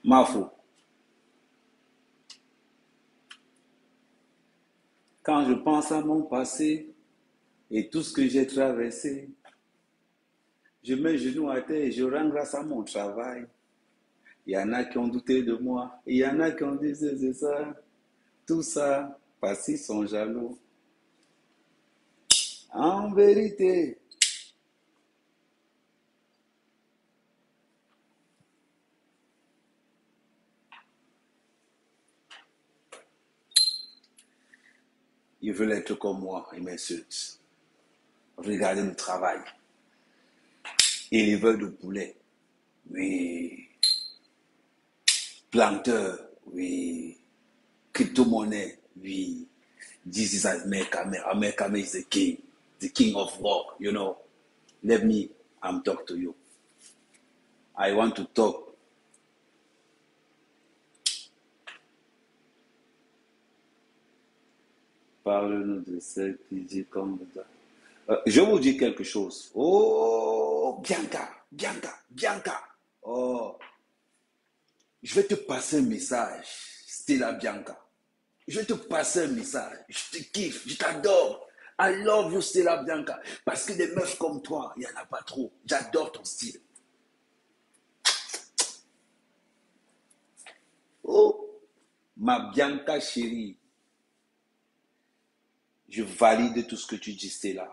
Mafo, quand je pense à mon passé et tout ce que j'ai traversé, je mets les genoux à terre et je rends grâce à mon travail. Il y en a qui ont douté de moi, il y en a qui ont dit c'est ça, tout ça, parce qu'ils sont jaloux. En vérité, ils veulent être comme moi, ils m'insultent. Regardez le travail. Éleveur de poulet, oui. Planteur, oui. Crypto-monnaie, oui. This is America. America is the king of war, you know. Let me talk to you. I want to talk. Parle-nous de celle qui dit comme ça. Je vous dis quelque chose. Oh, Bianca, Bianca, Bianca. Oh, je vais te passer un message, Stella Bianca. Je vais te passer un message. Je te kiffe, je t'adore. I love you, Stella Bianca. Parce que des meufs comme toi, il n'y en a pas trop. J'adore ton style. Oh, ma Bianca chérie, je valide tout ce que tu dis, Stella.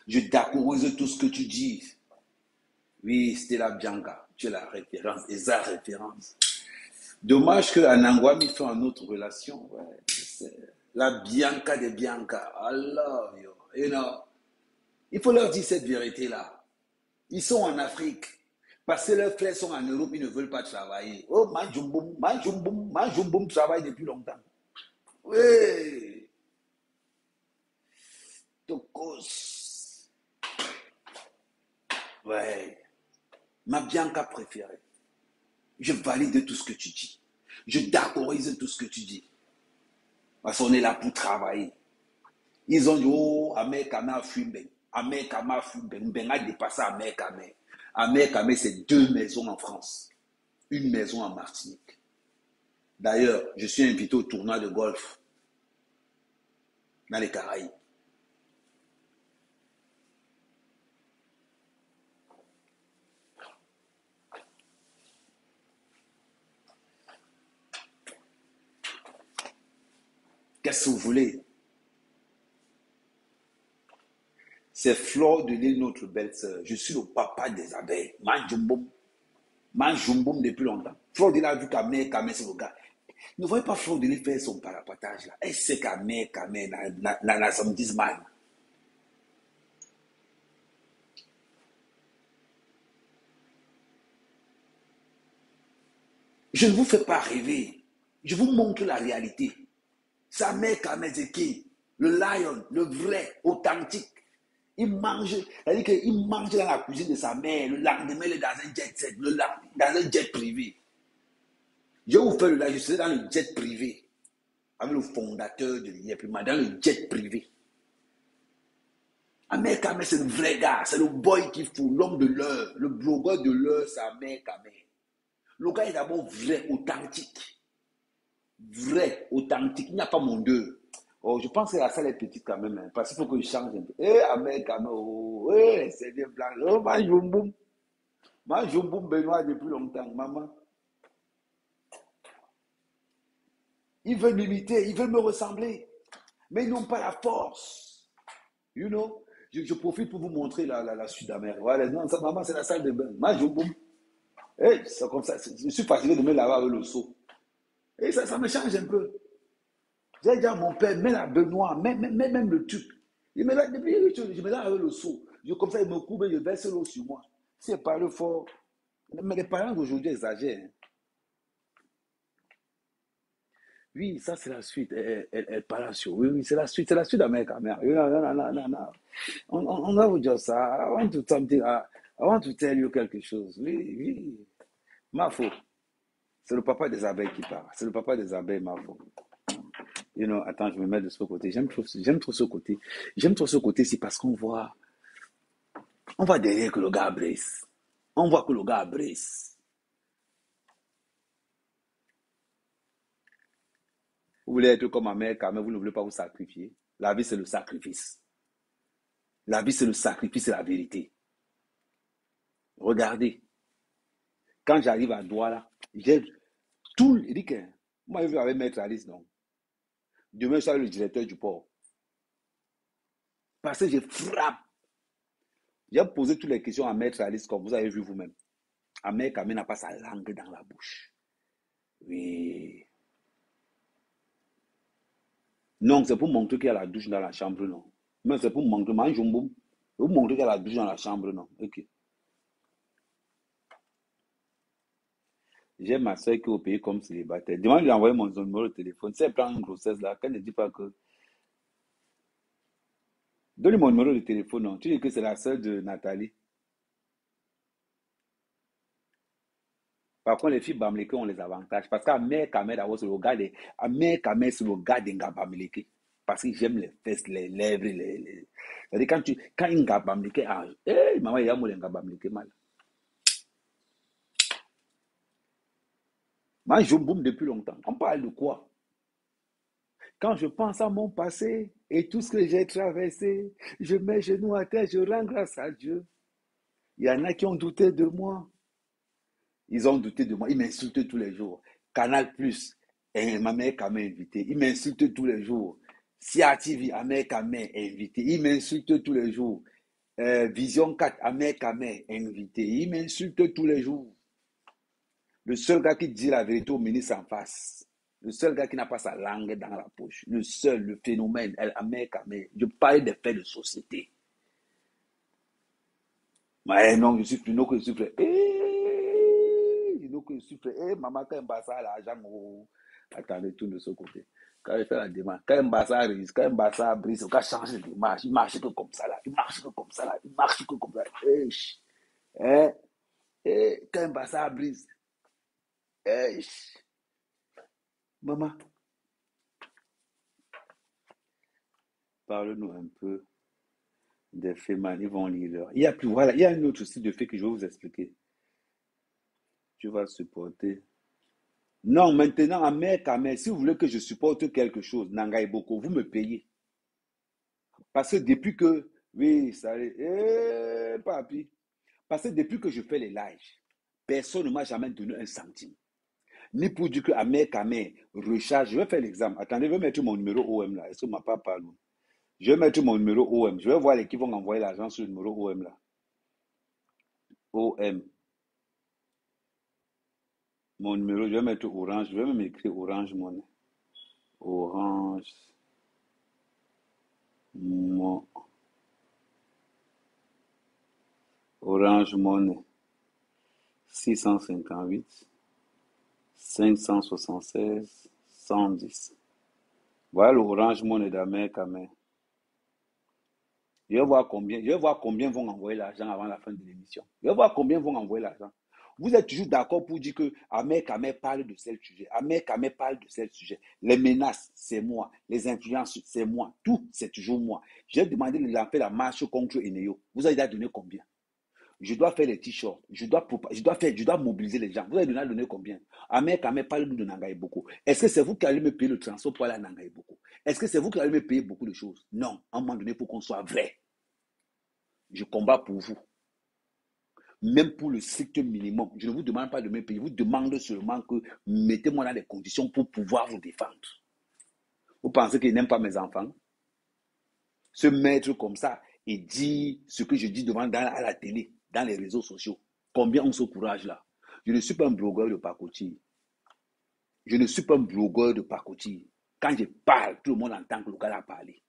Je d'accorise tout ce que tu dis. Oui, Stella Bianca, tu es la référence, et sa référence. Dommage que Anangwami fait une autre relation. Ouais, la Bianca de Bianca. I love you. You know, il faut leur dire cette vérité-là. Ils sont en Afrique. Parce que leurs frères sont en Europe, ils ne veulent pas travailler. Oh, Manjumboum travaille depuis longtemps. Oui, Tokos. Ouais, ma Bianca préférée. Je valide tout ce que tu dis. Je d'accorise tout ce que tu dis. Parce qu'on est là pour travailler. Ils ont dit, oh, Amekama Fumben. Amekama Fumben. Ben a dépassé Amekama. Amekama, c'est 2 maisons en France. Une maison en Martinique. D'ailleurs, je suis invité au tournoi de golf dans les Caraïbes. Qu'est-ce que vous voulez? C'est Flore de l'île, notre belle-sœur. Je suis le papa des abeilles. Manjumboum depuis longtemps. Flore de l'île a vu qu'Amekama, c'est le gars. Ne voyez pas Flore de l'île faire son parapatage là. Elle sait qu'Amekama n'a son 10 man. Je ne vous fais pas rêver. Je vous montre la réalité. Sa mère Kamezeki, le lion, le vrai, authentique. Il mange, c'est-à-dire qu'il mange dans la cuisine de sa mère. Le lendemain, il est dans un jet set, dans un jet privé. Je vais vous faire le live, je serai dans le jet privé. Avec le fondateur de l'IEPIMA, dans le jet privé. Ahmed Kamé, c'est le vrai gars, c'est le boy qui fout, l'homme de l'heure, le blogueur de l'heure, c'est Ahmed Kamé. Le gars est d'abord vrai, authentique. Vrai, authentique. Il n'y a pas mon deux. Oh, je pense que la salle est petite quand même, hein, parce qu'il faut que je change un peu. Eh, Ahmed Kamé, oh, c'est des blancs. Oh, ma jumboum Benoît depuis longtemps, maman. Ils veulent m'imiter, ils veulent me ressembler, mais ils n'ont pas la force. You know? Je profite pour vous montrer la Sud-Amérique. Voilà, non, ça, maman, c'est la salle de bain. Ma jumboum. Hey, c'est comme ça. Je suis fatigué de me laver avec le seau. Et ça me change un peu. J'ai dit à mon père, mets la baignoire, même le tube. Il me l'a depuis, je me lave avec le seau. Comme ça, il me coupe et je verse l'eau sur moi. C'est pas le fort. Mais les parents d'aujourd'hui exagèrent. Hein. Oui, ça c'est la suite. Elle parle sur. Oui, oui, c'est la suite d'Amérique. Non, non, non, non, non. On va vous dire ça. I want to tell you quelque chose. Oui, oui. Mafo, c'est le papa des abeilles qui parle. C'est le papa des abeilles, Mafo. You know, attends, je me mets de ce côté. J'aime trop ce côté. J'aime trop ce côté, c'est parce on voit derrière que le gars brise. On voit que le gars brise. Vous voulez être comme Amérique, mais vous ne voulez pas vous sacrifier. La vie, c'est le sacrifice. La vie, c'est le sacrifice et la vérité. Regardez, quand j'arrive à Douala, j'ai tout. Il dit que moi, je vais avec Maître Alice, non. Demain, je suis le directeur du port. Parce que je frappe. J'ai posé toutes les questions à Maître Alice, comme vous avez vu vous-même. Amérique n'a pas sa langue dans la bouche. Oui. Non, c'est pour montrer qu'il y a la douche dans la chambre, non. Mais c'est pour montrer, pour montrer qu'il y a la douche dans la chambre, non. Ok. J'ai ma soeur qui est au pays comme célibataire. Demande lui envoyer mon numéro de téléphone. Si elle prend une grossesse là, qu'elle ne dit pas que. Donne-lui mon numéro de téléphone, non. Tu dis que c'est la soeur de Nathalie. Par contre, les filles Bamileke ont les avantages. Parce qu'à mère Kamer, d'abord, c'est le gars de. À mère Kamer, c'est le gars d'un Bamileke. Parce que j'aime les fesses, les lèvres, c'est-à-dire quand une Bamileke a. Eh, maman, il y a mon Bamileke mal. Moi, je boum depuis longtemps. On parle de quoi? Quand je pense à mon passé et tout ce que j'ai traversé, je mets genoux à terre, je rends grâce à Dieu. Il y en a qui ont douté de moi. Ils ont douté de moi. Ils m'insultent tous les jours. Canal Plus, ma mère m'a invité. Ils m'insultent tous les jours. Sia TV, Amérique m'a invité. Ils m'insultent tous les jours. Vision 4, Amérique m'a invité. Ils m'insultent tous les jours. Le seul gars qui dit la vérité au ministre en face. Le seul gars qui n'a pas sa langue dans la poche. Le seul, le phénomène, Amérique m'a. Je parle des faits de société. Mais non, je suis plus que je suis frère. Que je suis frère. Maman, quand Mbassa l'argent, attendez, tout de ce côté. Quand je fais la demande, quand Mbassa risque, quand Mbassa brise, quand change de marche, il marche que comme ça là, il marche que comme ça là, il marche que comme ça. Quand Mbassa brise, maman, parle-nous un peu des faits, man, ils vont lire. Il y a plus, voilà, il y a un autre style de fait que je vais vous expliquer. Tu vas supporter. Non, maintenant, à mer, si vous voulez que je supporte quelque chose, Nangaï Boko, vous me payez. Parce que depuis que, oui, ça, papi, parce que depuis que je fais les lives, personne ne m'a jamais donné un centime. Ni pour dire que à mer, recharge, je vais faire l'exemple. Attendez, je vais mettre mon numéro OM là. Est-ce que ma papa parle? Je vais mettre mon numéro OM. Je vais voir les qui vont envoyer l'argent sur le numéro OM là. OM. Mon numéro, je vais mettre Orange. Je vais même écrire Orange Money. Orange. Mon, Orange Money. 658 576 110. Voilà l'Orange Money d'Amérique. Je vais voir combien vont envoyer l'argent avant la fin de l'émission. Je vais voir combien vont envoyer l'argent. Vous êtes toujours d'accord pour dire que Ahmed Kamé parle de tel sujet. Ahmed Kamé parle de tel sujet. Les menaces, c'est moi. Les influences, c'est moi. Tout, c'est toujours moi. J'ai demandé de faire la marche contre Eneo. Vous avez donné combien? Je dois faire les t-shirts. Je dois mobiliser les gens. Vous avez donné combien? Ahmed Kamé parle de Nangaï beaucoup. Est-ce que c'est vous qui allez me payer le transport pour aller à Nangaï beaucoup? Est-ce que c'est vous qui allez me payer beaucoup de choses? Non. À un moment donné, il faut qu'on soit vrai. Je combats pour vous. Même pour le strict minimum. Je ne vous demande pas de me payer. Je vous demande seulement que mettez-moi dans les conditions pour pouvoir vous défendre. Vous pensez qu'il n'aime pas mes enfants? Se mettre comme ça et dire ce que je dis à la télé, dans les réseaux sociaux. Combien on se courage là? Je ne suis pas un blogueur de pacotille. Je ne suis pas un blogueur de pacotille. Quand je parle, tout le monde entend que le gars a parlé.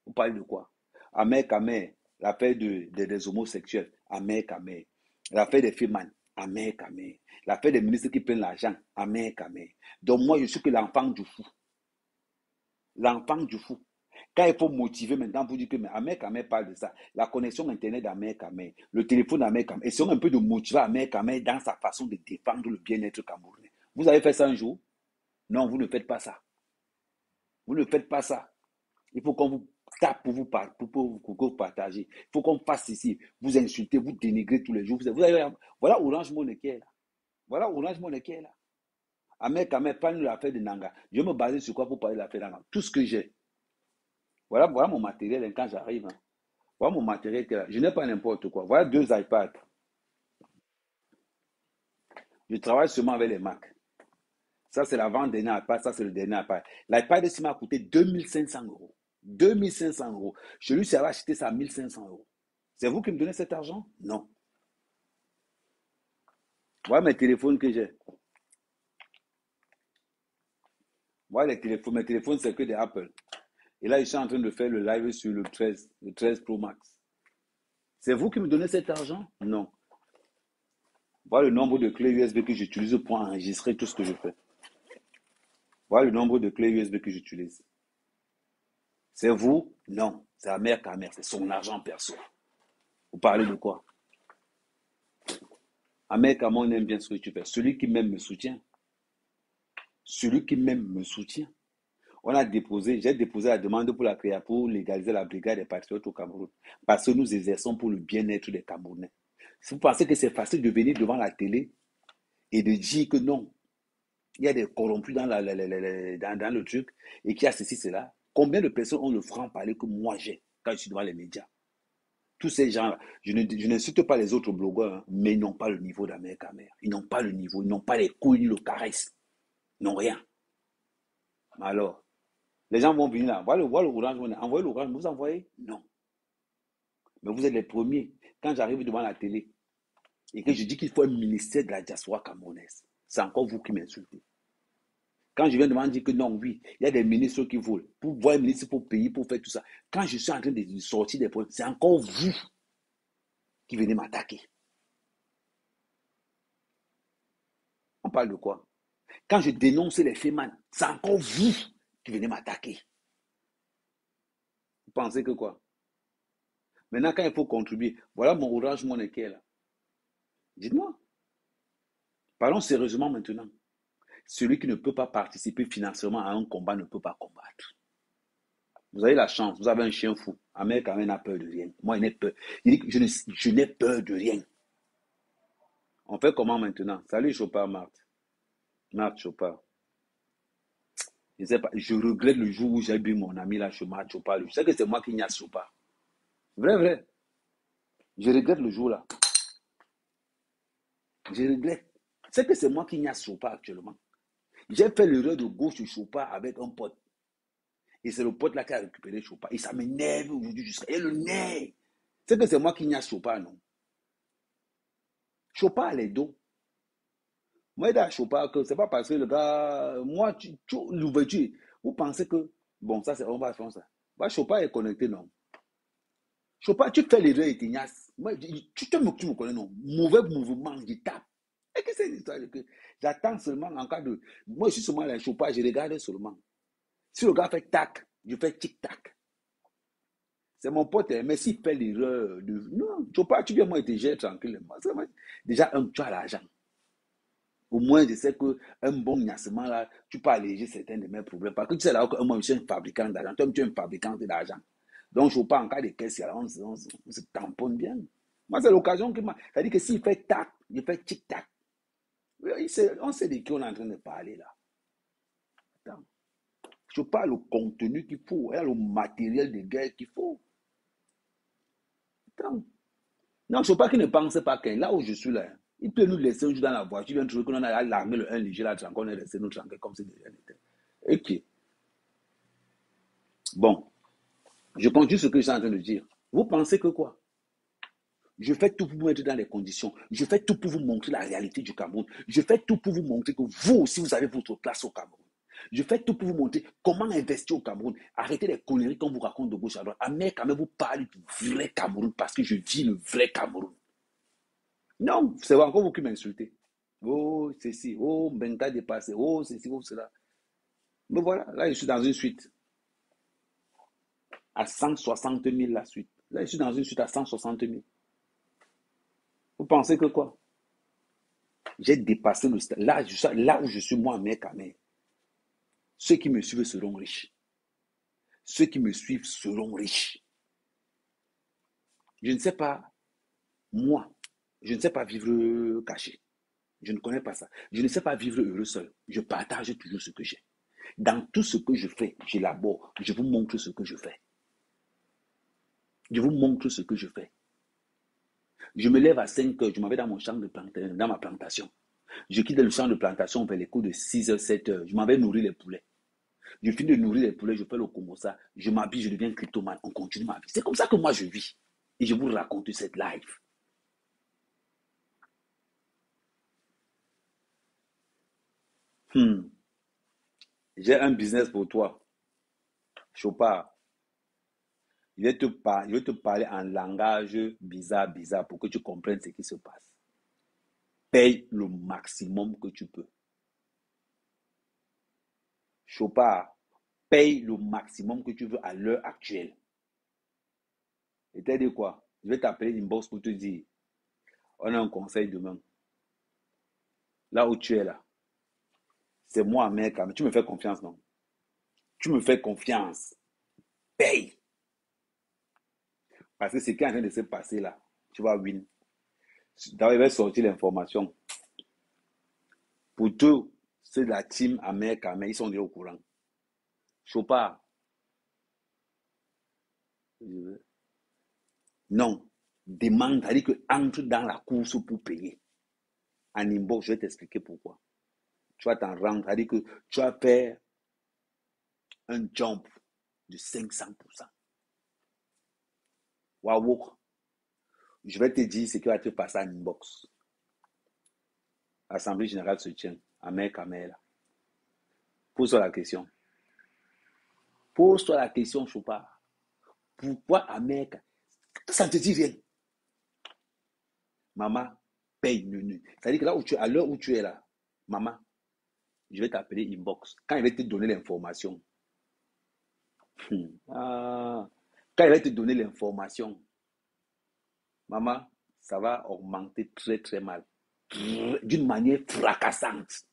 Vous parlez de quoi? Amer Kamer, l'affaire des homosexuels, Amer Kamer. L'affaire des femmes, Amer Kamer. L'affaire des ministres qui prennent l'argent, Amer Kamer. Donc moi, je suis que l'enfant du fou. L'enfant du fou. Quand il faut motiver maintenant pour dire que Amer Kamer parle de ça, la connexion Internet d'Amer Kamer, le téléphone d'Amer Kamer, essayons un peu de motiver Amer Kamer dans sa façon de défendre le bien-être camerounais. Vous avez fait ça un jour? Non, vous ne faites pas ça. Vous ne faites pas ça. Il faut qu'on vous tape pour vous partager. Il faut qu'on fasse ici. Vous insultez, vous dénigrez tous les jours. Voilà Orange Money qui est là. Voilà Orange Money qui est là. Ahmed, parle de l'affaire de Nanga. Je vais me baser sur quoi pour parler de l'affaire de Nanga? Tout ce que j'ai. Voilà mon matériel hein, quand j'arrive. Hein. Voilà mon matériel qui est là. Je n'ai pas n'importe quoi. Voilà 2 iPads. Je travaille seulement avec les Mac. Ça, c'est l'avant-dernier iPad. Ça, c'est le dernier iPad. L'iPad ici m'a coûté 2500 euros. 2500 euros. Je lui suis acheté ça à 1500 euros. C'est vous qui me donnez cet argent? Non. Voilà mes téléphones que j'ai. Voilà les téléphones. Mes téléphones, c'est que des Apple. Et là, je suis en train de faire le live sur le 13 Pro Max. C'est vous qui me donnez cet argent? Non. Voilà le nombre de clés USB que j'utilise pour enregistrer tout ce que je fais. Voilà le nombre de clés USB que j'utilise. C'est vous? Non. C'est la mère Kamer. C'est son argent perso. Vous parlez de quoi? Amer Kamer, on aime bien ce que tu fais. Celui qui m'aime me soutient. Celui qui m'aime me soutient. J'ai déposé la demande pour pour légaliser la brigade des patriotes au Cameroun. Parce que nous exerçons pour le bien-être des Camerounais. Si vous pensez que c'est facile de venir devant la télé et de dire que non, il y a des corrompus dans le truc et qu'il y a ceci, cela, combien de personnes ont le franc-parler que moi j'ai quand je suis devant les médias? Tous ces gens-là, je n'insulte pas les autres blogueurs, hein, mais ils n'ont pas le niveau d'Amer Kamer. Ils n'ont pas le niveau, ils n'ont pas les couilles ni le caresse. Ils n'ont rien. Alors, les gens vont venir là, voilà l'orange, envoyez l'orange, vous envoyez? Non. Mais vous êtes les premiers. Quand j'arrive devant la télé et que je dis qu'il faut un ministère de la diaspora camerounaise, c'est encore vous qui m'insultez. Quand je viens de dire que non, oui, il y a des ministres qui volent. Pour voir un ministre, pour payer, pour faire tout ça. Quand je suis en train de sortir des problèmes, c'est encore vous qui venez m'attaquer. On parle de quoi? Quand je dénonce les faits, c'est encore vous qui venez m'attaquer. Vous pensez que quoi? Maintenant, quand il faut contribuer, voilà mon Orange Money qui est là. Dites-moi. Parlons sérieusement maintenant. Celui qui ne peut pas participer financièrement à un combat ne peut pas combattre. Vous avez la chance, vous avez un chien fou. Amer Kamer n'a peur de rien. Moi, il n'a peur. Il dit que je n'ai peur de rien. On fait comment maintenant? Salut Chopard, Marthe. Marthe Chopard. Je ne sais pas, je regrette le jour où j'ai vu mon ami là, Marthe Chopard. Je sais que c'est moi qui n'y a Chopard. Vrai, vrai. Je regrette le jour là. Je regrette. C'est que c'est moi qui n'y a Chopard actuellement. J'ai fait l'erreur de gauche sur Chopard avec un pote. Et c'est le pote là qui a récupéré Chopard. Et ça m'énerve aujourd'hui jusqu'à. Et le nez. C'est que c'est moi qui n'y a Chopard, non. Chopard a les dos. Moi, il a Chopard que c'est pas parce que le gars. Moi, l'ouverture. Vous pensez que. Bon, ça, c'est. On va faire ça. Bah, Chopard est connecté, non. Chopard, tu fais l'erreur et t'ignaces. Moi, tu me connais, non. Mauvais mouvement, je tape. Et que c'est l'histoire que j'attends seulement en cas de. Moi, je suis seulement là, Chopard, je regarde seulement. Si le gars fait tac, je fais tic-tac. C'est mon pote, hein, mais s'il fait l'erreur de. Non, Chopard, tu viens, moi, et te gères tranquillement. Déjà, tu as l'argent. Au moins, je sais qu'un bon gnassement, là, tu peux alléger certains de mes problèmes. Parce que tu sais, là, moi, je suis un fabricant d'argent. Toi, tu es un fabricant d'argent. Donc, je ne pas en cas de caisse, on se tamponne bien. Moi, c'est l'occasion qui m'a. C'est-à-dire que s'il fait tac, il fait tic-tac. On sait de qui on est en train de parler, là. Attends. Je parle le contenu qu'il faut, le matériel de guerre qu'il faut. Attends. Non, je ne pas qu'il ne pense pas qu'un là où je suis là, il peut nous laisser un jour dans la voiture, il vient trouver qu'on a largué le 1 léger là, on est resté nous tranquille comme si de rien n'était. Ok. Bon, je continue ce que je suis en train de dire. Vous pensez que quoi? Je fais tout pour vous mettre dans les conditions. Je fais tout pour vous montrer la réalité du Cameroun. Je fais tout pour vous montrer que vous aussi, vous avez votre place au Cameroun. Je fais tout pour vous montrer comment investir au Cameroun. Arrêtez les conneries qu'on vous raconte de gauche à droite. Amer Kamer vous parle du vrai Cameroun parce que je vis le vrai Cameroun. Non, c'est encore vous qui m'insultez. Oh, ceci, oh, Benga dépassé, oh, ceci, oh, cela. Mais voilà, là, je suis dans une suite à 160 000 la suite. Là, je suis dans une suite à 160 000. Vous pensez que quoi? J'ai dépassé le stade. Là où je suis moi, mec, mais ceux qui me suivent seront riches. Ceux qui me suivent seront riches. Je ne sais pas, moi, je ne sais pas vivre caché. Je ne connais pas ça. Je ne sais pas vivre heureux seul. Je partage toujours ce que j'ai. Dans tout ce que je fais, j'élabore. Je vous montre ce que je fais. Je vous montre ce que je fais. Je me lève à 5 heures, je m'en vais dans mon champ de plantation, dans ma plantation. Je quitte le champ de plantation vers les coups de 6 heures, 7 heures. Je m'en vais nourrir les poulets. Je finis de nourrir les poulets, je fais le Komosa, je m'habille, je deviens cryptomane. On continue ma vie. C'est comme ça que moi je vis. Et je vous raconte cette life. J'ai un business pour toi. Chopard. Je vais te parler en langage bizarre pour que tu comprennes ce qui se passe. Paye le maximum que tu peux. Chopard, paye le maximum que tu veux à l'heure actuelle. Et t'as dit quoi? Je vais t'appeler inbox pour te dire, on a un conseil demain. Là où tu es là, c'est moi, mec, mais tu me fais confiance, non? Tu me fais confiance. Paye. Parce que ce qui est en train de se passer là, tu vas win. D'abord, il va sortir l'information. Pour tous ceux de la team Amérique, mais ils sont déjà au courant. Chopard, non. Demande, c'est-à-dire que entre dans la course pour payer. En inbox, je vais t'expliquer pourquoi. Tu vas t'en rendre, c'est-à-dire que tu vas faire un jump de 500%. Waouh. Je vais te dire ce qui va te passer en inbox. L'Assemblée générale se tient. Amérique, là. Pose-toi la question. Pose-toi la question, Chopard. Pourquoi Amérique? Ça ne te dit rien. Maman, paye Nunu. C'est-à-dire que là où tu es, à l'heure où tu es là, maman, je vais t'appeler inbox. Quand il va te donner l'information, quand il va te donner l'information, maman, ça va augmenter très très mal. D'une manière fracassante.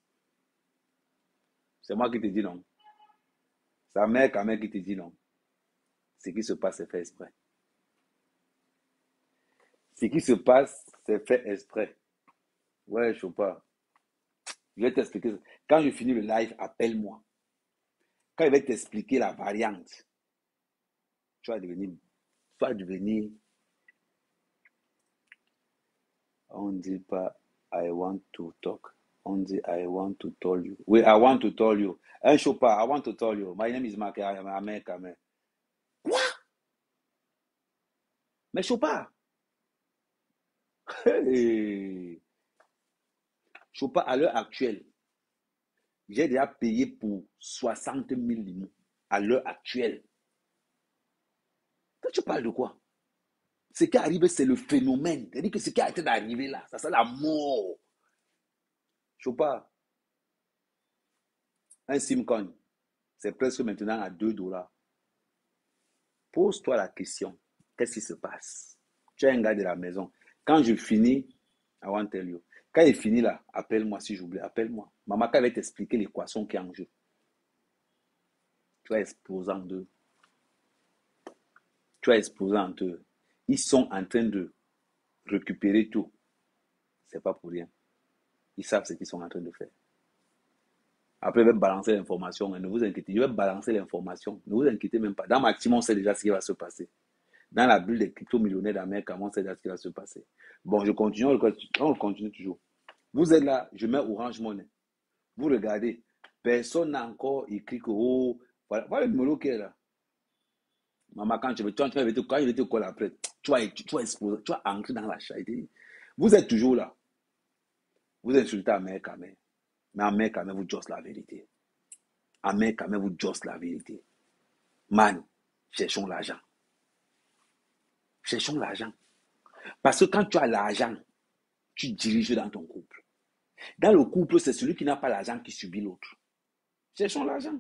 C'est moi qui te dis non. C'est ta mère qui te dit non. Ce qui se passe, c'est fait exprès. Ce qui se passe, c'est fait exprès. Ouais, je sais pas. Je vais t'expliquer. Quand je finis le live, appelle-moi. Quand il va t'expliquer la variante, tu vas devenir, on ne dit pas I want to talk. On dit I want to tell you. Oui, I want to tell you. Un Chopard, I want to tell you. My name is Mark. I am American. Quoi? Mais Chopard. Hey. Chopard, à l'heure actuelle, j'ai déjà payé pour 60 000 limons. À l'heure actuelle. Quand tu parles de quoi? Ce qui arrive, c'est le phénomène. C'est-à-dire que ce qui a été d'arriver là, ça c'est la mort. Chopard, un Simcoin, c'est presque maintenant à 2 dollars. Pose-toi la question, qu'est-ce qui se passe? Tu es un gars de la maison. Quand je finis, I want to tell you. Quand il finit là, appelle-moi si j'oublie, appelle-moi. Maman, quand elle va t'expliquer l'équation qui est en jeu, tu vas exploser en deux. Tu vas exploser en deux. Ils sont en train de récupérer tout. C'est pas pour rien. Ils savent ce qu'ils sont en train de faire. Après, je vais balancer l'information. Ne vous inquiétez, je vais balancer l'information. Ne vous inquiétez même pas. Dans ma team, on sait déjà ce qui va se passer. Dans la bulle des crypto-millionnaires d'Amérique, on sait déjà ce qui va se passer. Bon, je continue, on continue toujours. Vous êtes là, je mets Orange Money. Vous regardez, personne n'a encore écrit que, oh, voilà le numéro qui est là. Maman, quand je vais te coller après, tu vas exploser, tu vas entrer dans la charité. Vous êtes toujours là. Vous insultez Amérique, mais Amérique, vous juste la vérité. Amérique, vous juste la vérité. Man, cherchons l'argent. Cherchons l'argent. Parce que quand tu as l'argent, tu diriges dans ton couple. Dans le couple, c'est celui qui n'a pas l'argent qui subit l'autre. Cherchons l'argent.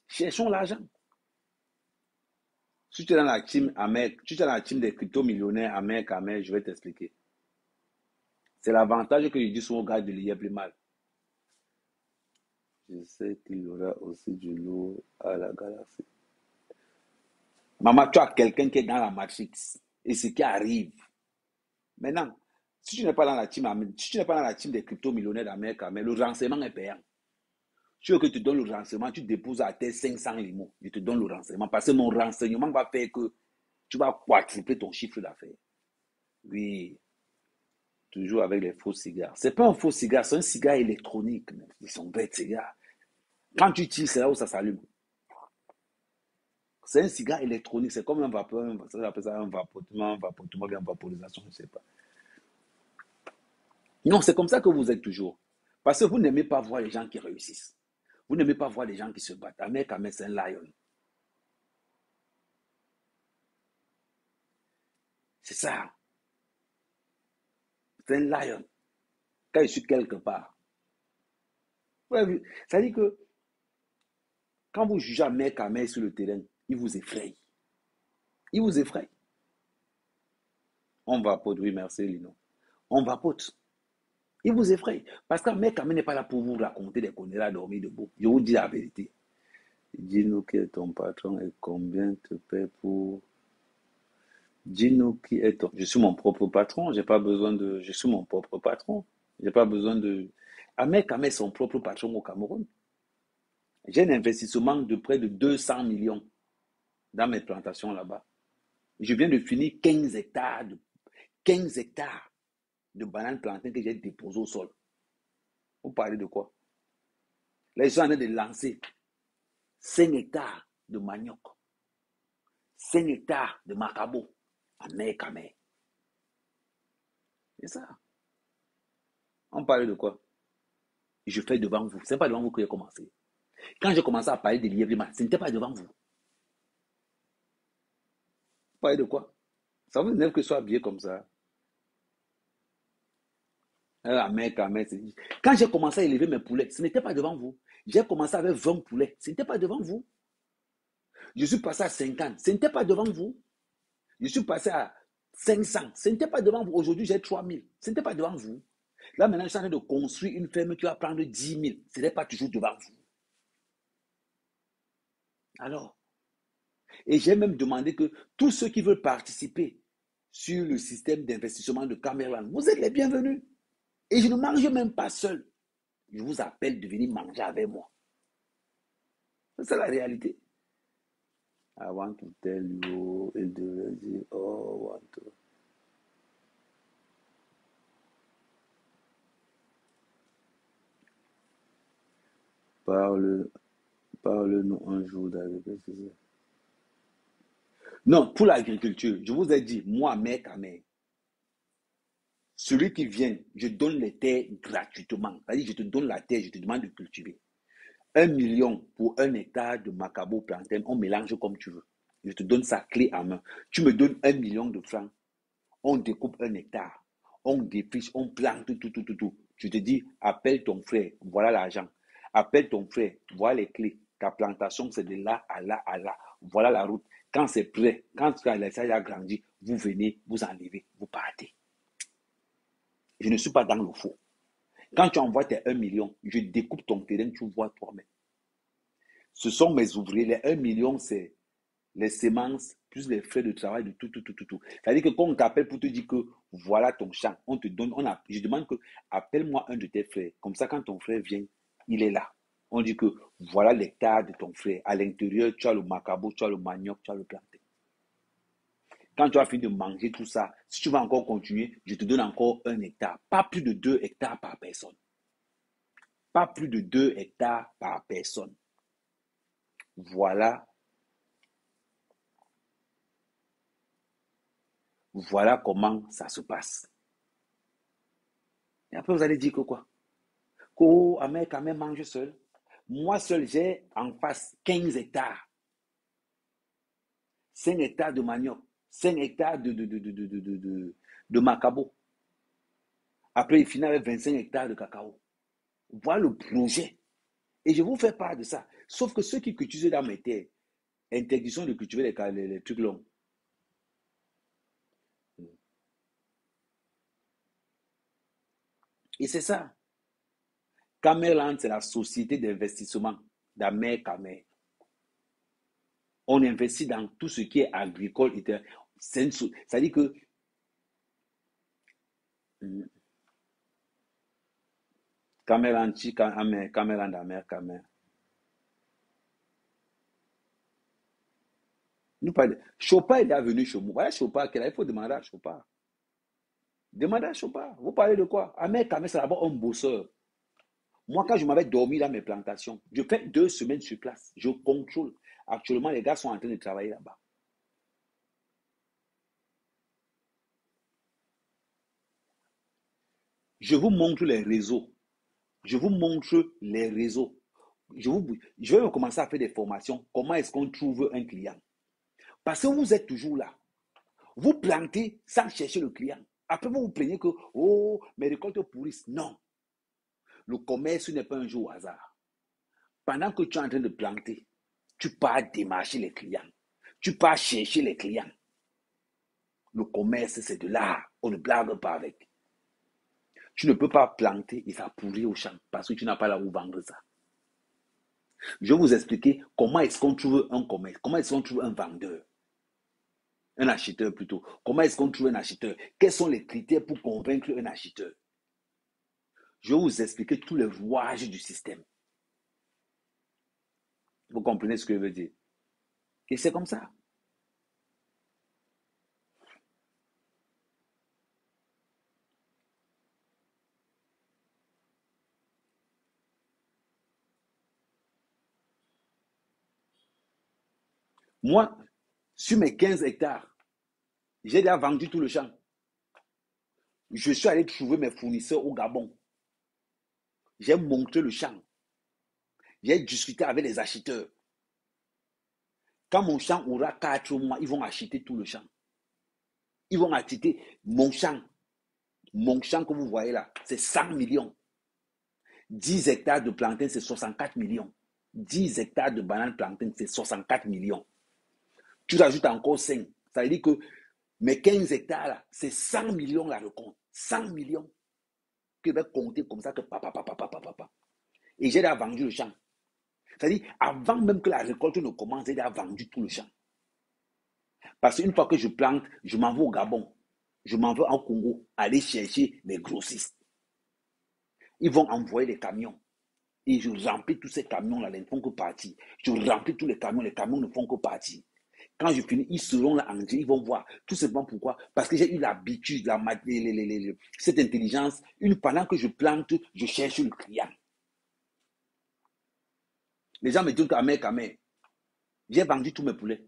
Cherchons l'argent. Si tu es dans la team Amérique, si tu es dans la team des crypto-millionnaires Amérique, je vais t'expliquer. C'est l'avantage que je dis souvent aux gars de l'IA plus mal. Je sais qu'il y aura aussi du lourd à la galaxie. Maman, tu as quelqu'un qui est dans la Matrix. Et ce qui arrive. Maintenant, Si tu n'es pas dans la team, si tu n'es pas dans la team des crypto-millionnaires d'Amérique, mais le renseignement est payant. Tu veux que je te donne le renseignement, tu déposes à tes 500 limos. Je te donne le renseignement parce que mon renseignement va faire que tu vas quadrupler ton chiffre d'affaires. Oui, toujours avec les faux cigares. C'est pas un faux cigare, c'est un cigare électronique. Ils sont bêtes, ces gars. Quand tu tires, c'est là où ça s'allume. C'est un cigare électronique, c'est comme un vapeur, ça s'appelle ça un vapotement, un vaporisation, je ne sais pas. Non, c'est comme ça que vous êtes toujours. Parce que vous n'aimez pas voir les gens qui réussissent. Vous n'aimez pas voir les gens qui se battent. Ahmed Ahmed, c'est un lion. C'est ça. C'est un lion. Quand je suis quelque part. Vous avez vu? Ça dit que quand vous jugez Ahmed Ahmed sur le terrain, il vous effraie. Il vous effraie. On vapote, oui, merci Lino. On vapote. Il vous effraie. Parce qu'un mec n'est pas là pour vous raconter des conneries à dormir debout. Je vous dis la vérité. Dis-nous qui est ton patron et combien te paie pour. Dis-nous qui est ton. Je suis mon propre patron. J'ai pas besoin de. Je suis mon propre patron. J'ai pas besoin de. Ahmed est son propre patron au Cameroun. J'ai un investissement de près de 200 millions dans mes plantations là-bas. Je viens de finir 15 hectares de bananes plantées que j'ai déposées au sol. Vous parlez de quoi? Là, ils sont en train de lancer 5 hectares de manioc, 5 hectares de macabo en mer Camer. C'est ça. On parlait de quoi? Je fais devant vous. Ce n'est pas devant vous que j'ai commencé. Quand j'ai commencé à parler de lièvre, ce n'était pas devant vous. Vous parlez de quoi? Ça vous énerve que je sois habillé comme ça. La mer Camer, quand j'ai commencé à élever mes poulets, ce n'était pas devant vous. J'ai commencé avec 20 poulets. Ce n'était pas devant vous. Je suis passé à 50. Ce n'était pas devant vous. Je suis passé à 500. Ce n'était pas devant vous. Aujourd'hui, j'ai 3000. Ce n'était pas devant vous. Là, maintenant, je suis en train de construire une ferme qui va prendre 10 000. Ce n'est pas toujours devant vous. Alors, et j'ai même demandé que tous ceux qui veulent participer sur le système d'investissement de Camerland, vous êtes les bienvenus. Et je ne mange même pas seul. Je vous appelle de venir manger avec moi. C'est la réalité. I want to tell you, il devrait dire, oh, want to. Parle-nous un jour d'agriculture. Non, pour l'agriculture, je vous ai dit, moi, mec à mec, celui qui vient, je donne les terres gratuitement. C'est-à-dire, je te donne la terre, je te demande de cultiver. 1 million pour 1 hectare de macabo plantain, on mélange comme tu veux. Je te donne ça clé en main. Tu me donnes 1 million de francs, on découpe 1 hectare, on défriche, on plante tout. Je te dis, appelle ton frère, voilà l'argent. Appelle ton frère, voilà les clés. Ta plantation, c'est de là à là à là. Voilà la route. Quand c'est prêt, quand ça a grandi, vous venez, vous enlevez, vous partez. Je ne suis pas dans le faux. Quand tu envoies tes 1 million, je découpe ton terrain, tu vois toi-même. Ce sont mes ouvriers. Les 1 million, c'est les semences, plus les frais de travail, de tout. C'est-à-dire que quand on t'appelle pour te dire que voilà ton champ, on te donne, je demande que appelle-moi un de tes frères. Comme ça, quand ton frère vient, il est là. On dit que voilà l'hectare de ton frère. À l'intérieur, tu as le macabo, tu as le manioc, tu as le plantain. Quand tu as fini de manger tout ça, si tu vas encore continuer, je te donne encore 1 hectare. Pas plus de 2 hectares par personne. Pas plus de 2 hectares par personne. Voilà, voilà comment ça se passe. Et après, vous allez dire que quoi? Qu'au Amérique, quand même, mange seul. Moi seul, j'ai en face 15 hectares. 5 hectares de manioc. 5 hectares de macabo. Après, il finit avec 25 hectares de cacao. Voilà le projet. Et je vous fais part de ça. Sauf que ceux qui cultivent dans mes terres, interdiction de cultiver les trucs longs. Et c'est ça. Camerland, c'est la société d'investissement d'Amer Camer. On investit dans tout ce qui est agricole. C'est-à-dire que Caméranchi, caméra d'amer, caméra. Nous parlons. Chopin est venu chez moi. Voilà Chopin, il faut demander à Chopin. Demandez à Chopin. Vous parlez de quoi? Amer, caméra, c'est d'abord un bosseur. Moi, quand je m'avais dormi dans mes plantations, je fais 2 semaines sur place. Je contrôle. Actuellement, les gars sont en train de travailler là-bas. Je vous montre les réseaux. Je vous montre les réseaux. Je vais commencer à faire des formations. Comment est-ce qu'on trouve un client? Parce que vous êtes toujours là. Vous plantez sans chercher le client. Après, vous vous plaignez que, oh, mes récoltes pourrissent. Non. Le commerce n'est pas un jeu au hasard. Pendant que tu es en train de planter, tu pars démarcher les clients. Tu pars chercher les clients. Le commerce, c'est de l'art. On ne blague pas avec. Tu ne peux pas planter et ça pourrit au champ parce que tu n'as pas là où vendre ça. Je vais vous expliquer comment est-ce qu'on trouve un commerce, comment est-ce qu'on trouve un vendeur, un acheteur plutôt. Comment est-ce qu'on trouve un acheteur? Quels sont les critères pour convaincre un acheteur? Je vais vous expliquer tous les rouages du système. Vous comprenez ce que je veux dire? Et c'est comme ça. Moi, sur mes 15 hectares, j'ai déjà vendu tout le champ. Je suis allé trouver mes fournisseurs au Gabon. J'ai montré le champ. J'ai discuté avec les acheteurs. Quand mon champ aura 4 mois, ils vont acheter tout le champ. Ils vont acheter mon champ. Mon champ que vous voyez là, c'est 100 millions. 10 hectares de plantain, c'est 64 millions. 10 hectares de bananes plantain, c'est 64 millions. Tu rajoutes encore 5. Ça veut dire que mes 15 hectares là, c'est 100 millions la recompte. 100 millions que je vais compter comme ça que papa, papa, papa, papa. Et j'ai déjà vendu le champ. C'est-à-dire, avant même que la récolte ne commence, j'ai déjà vendu tout le champ. Parce qu'une fois que je plante, je m'en vais au Gabon. Je m'en vais au Congo, aller chercher les grossistes. Ils vont envoyer les camions. Et je remplis tous ces camions-là, ils ne font que partir. Je remplis tous les camions ne font que partir. Quand je finis, ils seront là en Dieu, ils vont voir. Tout simplement pourquoi? Parce que j'ai eu l'habitude, cette intelligence. Pendant que je plante, je cherche le client. Les gens me disent Kamé, j'ai vendu tous mes poulets.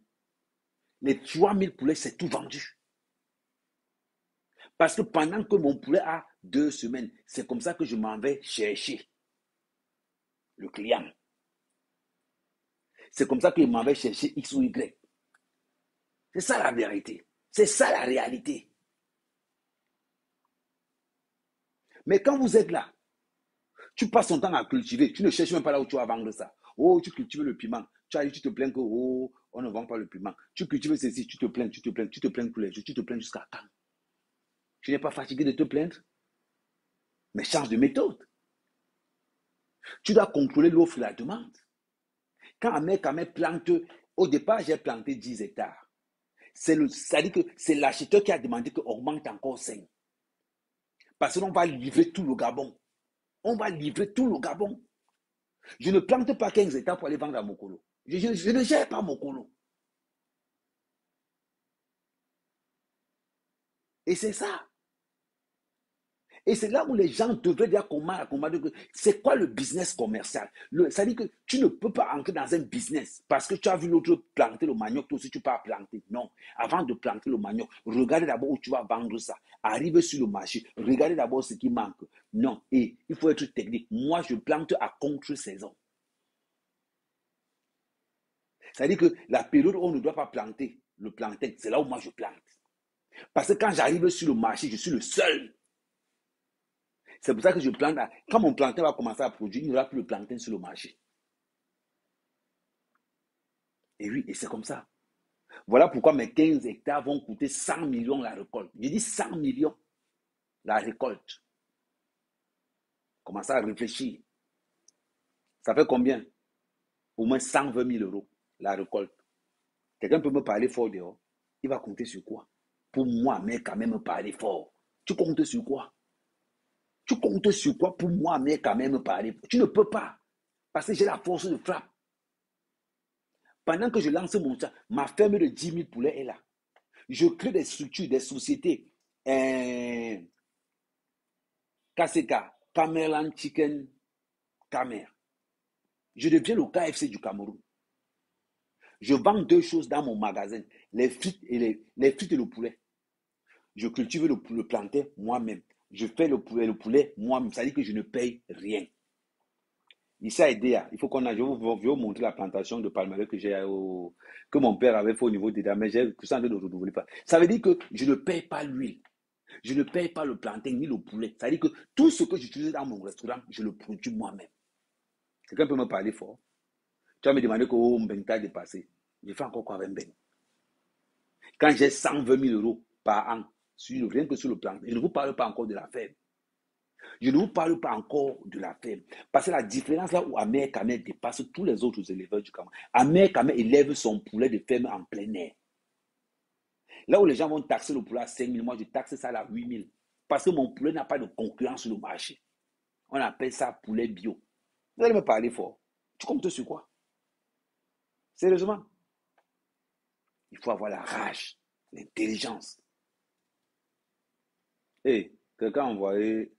Les 3000 poulets, c'est tout vendu. Parce que pendant que mon poulet a 2 semaines, c'est comme ça que je m'en vais chercher le client. C'est comme ça que je m'en vais chercher X ou Y. C'est ça la vérité. C'est ça la réalité. Mais quand vous êtes là, tu passes ton temps à cultiver, tu ne cherches même pas là où tu vas vendre ça. Oh, tu cultives le piment. Tu te plains que, oh, on ne vend pas le piment. Tu cultives ceci, tu te plains, tu te plains, tu te plains tous les jours, tu te plains jusqu'à quand? Tu n'es pas fatigué de te plaindre? Mais change de méthode. Tu dois contrôler l'offre et la demande. Quand un mec plante, au départ, j'ai planté 10 hectares. Ça dit que c'est l'acheteur qui a demandé qu'on augmente encore 5. Parce qu'on va livrer tout le Gabon. On va livrer tout le Gabon. Je ne plante pas 15 hectares pour aller vendre à Mokolo. Je ne gère pas Mokolo. Et c'est ça. Et c'est là où les gens devraient dire c'est quoi le business commercial? Ça dit que tu ne peux pas entrer dans un business parce que tu as vu l'autre planter le manioc, toi aussi tu peux pas planter. Non. Avant de planter le manioc, regardez d'abord où tu vas vendre ça. Arrive sur le marché, regardez d'abord ce qui manque. Non. Et il faut être technique. Moi, je plante à contre-saison. C'est-à-dire que la période où on ne doit pas planter le plantain, c'est là où moi je plante. Parce que quand j'arrive sur le marché, je suis le seul. C'est pour ça que je plante. Quand mon plantain va commencer à produire, il n'y aura plus de plantain sur le marché. Et oui, et c'est comme ça. Voilà pourquoi mes 15 hectares vont coûter 100 millions la récolte. Je dis 100 millions la récolte. Commencez à réfléchir. Ça fait combien? Au moins 120 000 euros la récolte. Quelqu'un peut me parler fort dehors. Il va compter sur quoi? Pour moi, mais quand même me parler fort. Tu comptes sur quoi? Tu comptes sur quoi pour moi, mais quand même parler? Tu ne peux pas. Parce que j'ai la force de frappe. Pendant que je lance mon chat, ma ferme de 10 000 poulets est là. Je crée des structures, des sociétés. KCK, Camerland Chicken Camer. Je deviens le KFC du Cameroun. Je vends deux choses dans mon magasin, les frites et le poulet. Je cultive le plantain moi-même. Je fais le poulet moi-même. Ça veut dire que je ne paye rien. Ici à Edea, il faut qu'on a, je vais vous montrer la plantation de palmiers que mon père avait fait au niveau d'Edea, mais j'ai ça ne renouveler pas. Ça veut dire que je ne paye pas l'huile. Je ne paye pas le plantain ni le poulet. Ça veut dire que tout ce que j'utilise dans mon restaurant, je le produis moi-même. Quelqu'un peut me parler fort? Tu vas me demander que Mbeng t'a dépassé. Je fais encore quoi avec Mbeng? Quand j'ai 120 000 euros par an, rien que sur le plan, je ne vous parle pas encore de la ferme. Je ne vous parle pas encore de la ferme. Parce que la différence là où Amer Kamer dépasse tous les autres éleveurs du Cameroun. Amer Kamer élève son poulet de ferme en plein air. Là où les gens vont taxer le poulet à 5 000, moi je taxe ça à 8 000. Parce que mon poulet n'a pas de concurrence sur le marché. On appelle ça poulet bio. Vous allez me parler fort. Tu comptes sur quoi? Sérieusement? Il faut avoir la rage, l'intelligence. Hey, quelqu'un a envoyé.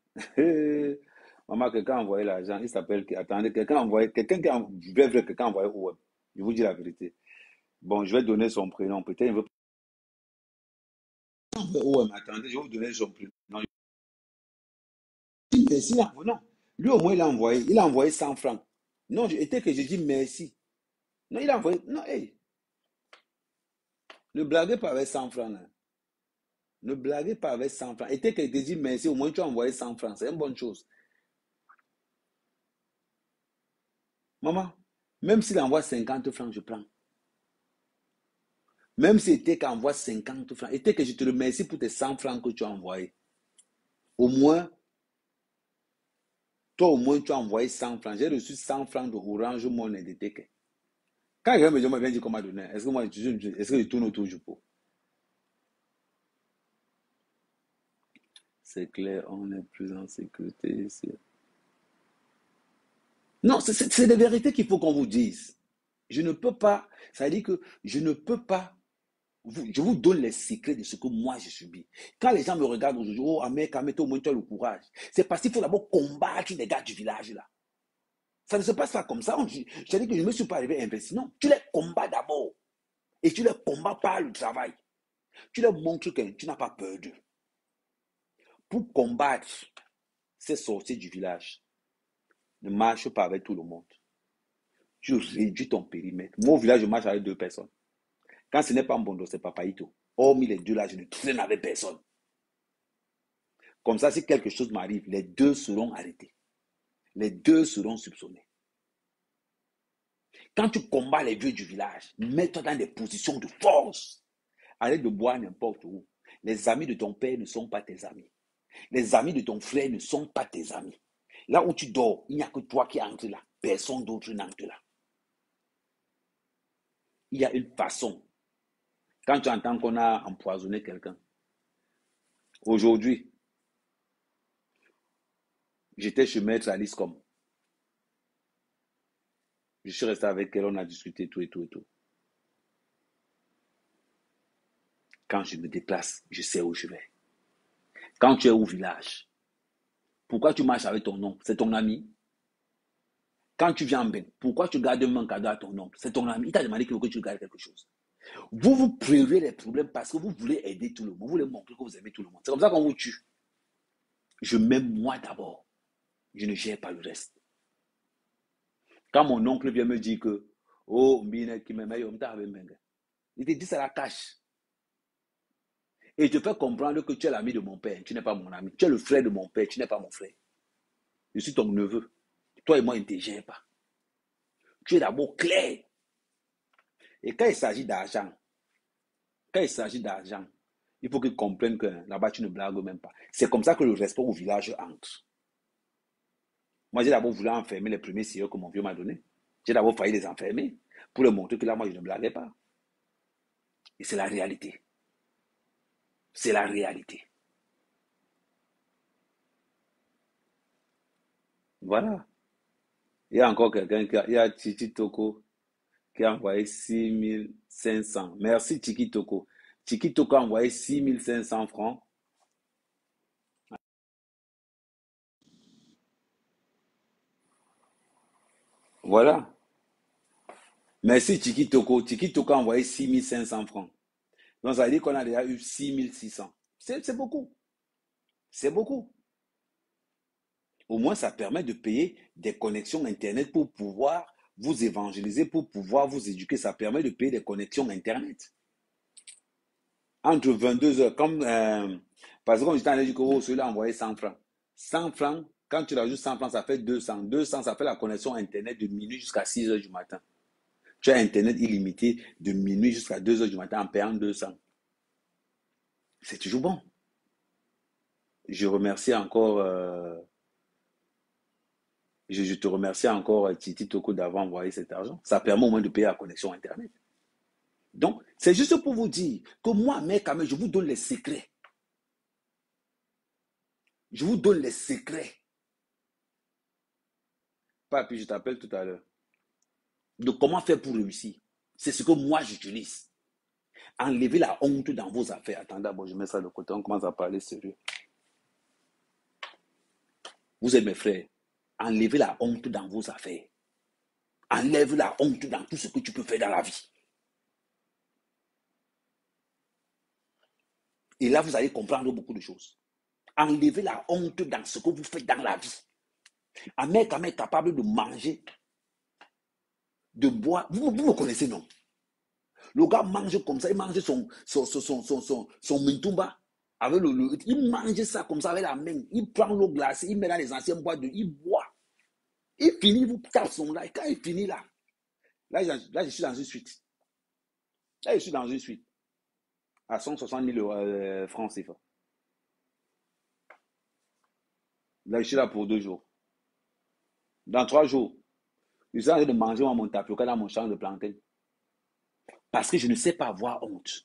Maman, quelqu'un a envoyé l'argent. Il s'appelle. Attendez, quelqu'un a envoyé. Quelqu'un a envoyé OM. Je vous dis la vérité. Bon, je vais donner son prénom. Peut-être il veut. OM, attendez, je vais vous donner son prénom. Non, je dis merci, là. Non. Lui, au moins, il a envoyé 100 francs. Non, était que je dis merci. Non, il a envoyé. Non, hey, ne blaguez pas avec 100 francs. Là. Ne blaguez pas avec 100 francs. Était que je te dis merci, au moins tu as envoyé 100 francs. C'est une bonne chose. Maman, même s'il envoie 50 francs, je prends. Même si était qu'envoie 50 francs, était que je te remercie pour tes 100 francs que tu as envoyés. Au moins, toi au moins tu as envoyé 100 francs. J'ai reçu 100 francs de Orange Money de Teke. Quand quelqu'un me dit, moi, dit qu'on m'a donné, est-ce que je tourne autour du pot? C'est clair, on est plus en sécurité. Non, c'est des vérités qu'il faut qu'on vous dise. Je ne peux pas, ça veut dire que je ne peux pas je vous donne les secrets de ce que moi j'ai subi. Quand les gens me regardent aujourd'hui, oh, Ahmed, au moins tu as le courage. C'est parce qu'il faut d'abord combattre les gars du village là. Ça ne se passe pas comme ça. Je dis que je ne me suis pas arrivé à investir. Non, tu les combats d'abord. Et tu les combats par le travail. Tu leur montres que tu n'as pas peur d'eux. Pour combattre ces sorciers du village, ne marche pas avec tout le monde. Tu réduis ton périmètre. Moi, au village, je marche avec 2 personnes. Quand ce n'est pas Mbondo, c'est Papaïto. Hormis les deux là, je ne traîne avec personne. Comme ça, si quelque chose m'arrive, les deux seront arrêtés. Les deux seront soupçonnés. Quand tu combats les vieux du village, mets-toi dans des positions de force. Arrête de boire n'importe où. Les amis de ton père ne sont pas tes amis. Les amis de ton frère ne sont pas tes amis. Là où tu dors, il n'y a que toi qui entre là. Personne d'autre n'entre là. Il y a une façon. Quand tu entends qu'on a empoisonné quelqu'un, aujourd'hui, j'étais chez Maître Alice comme. Je suis resté avec elle, on a discuté tout et tout et tout. Quand je me déplace, je sais où je vais. Quand tu es au village, pourquoi tu marches avec ton oncle? C'est ton ami. Quand tu viens en bain, pourquoi tu gardes un cadeau à ton oncle? C'est ton ami. Il t'a demandé que tu gardes quelque chose. Vous vous prévenez les problèmes parce que vous voulez aider tout le monde. Vous voulez montrer que vous aimez tout le monde. C'est comme ça qu'on vous tue. Je m'aime moi d'abord. Je ne gère pas le reste. Quand mon oncle vient me dire que, oh, il te dit ça la cache. Et je te fais comprendre que tu es l'ami de mon père, tu n'es pas mon ami. Tu es le frère de mon père, tu n'es pas mon frère. Je suis ton neveu. Toi et moi, on ne te gère pas. Tu es d'abord clair. Et quand il s'agit d'argent, il faut qu'ils comprennent que là-bas, tu ne blagues même pas. C'est comme ça que le respect au village entre. Moi, j'ai d'abord voulu enfermer les premiers sires que mon vieux m'a donné. J'ai d'abord failli les enfermer pour leur montrer que là, moi, je ne blaguais pas. Et c'est la réalité. C'est la réalité. Voilà. Il y a encore quelqu'un il y a Titi Toko qui a envoyé 6500. Merci Tiki Toko. Tiki Toko a envoyé 6500 francs. Voilà. Merci Tiki Toko. Tiki Toko a envoyé 6500 francs. Donc ça veut dire qu'on a déjà eu 6600. C'est beaucoup. C'est beaucoup. Au moins, ça permet de payer des connexions Internet pour pouvoir vous évangéliser, pour pouvoir vous éduquer. Ça permet de payer des connexions Internet. Entre 22 heures, comme parce que comme j'étais en dire que oh, celui-là a envoyé 100 francs. 100 francs, quand tu rajoutes 100 francs, ça fait 200. 200, ça fait la connexion Internet de minuit jusqu'à 6 heures du matin. Tu as Internet illimité de minuit jusqu'à 2 heures du matin en payant 200. C'est toujours bon. Je remercie encore, je te remercie encore, Titi Toko, d'avoir envoyé cet argent. Ça permet au moins de payer la connexion Internet. Donc, c'est juste pour vous dire que moi, mec, quand même, je vous donne les secrets. Je vous donne les secrets. Papi, je t'appelle tout à l'heure. De comment faire pour réussir. C'est ce que moi j'utilise. Enlevez la honte dans vos affaires. Attendez, bon, je mets ça de côté, on commence à parler sérieux. Vous êtes mes frères. Enlevez la honte dans vos affaires. Enlève la honte dans tout ce que tu peux faire dans la vie. Et là, vous allez comprendre beaucoup de choses. Enlevez la honte dans ce que vous faites dans la vie. Un mec capable de manger, de boire. Vous me connaissez, non? Le gars mange comme ça, il mange son mintumba. Avec il mange ça comme ça avec la main. Il prend l'eau glacée, il met dans les anciennes boîtes, il boit. Il finit, vous tape son là. Et quand il finit là, je suis dans une suite. Là, je suis dans une suite. À 160 000 francs CFA. Là, je suis là pour 2 jours. Dans 3 jours, je suis en train de manger mon tapioca dans mon champ de plantain. Parce que je ne sais pas avoir honte.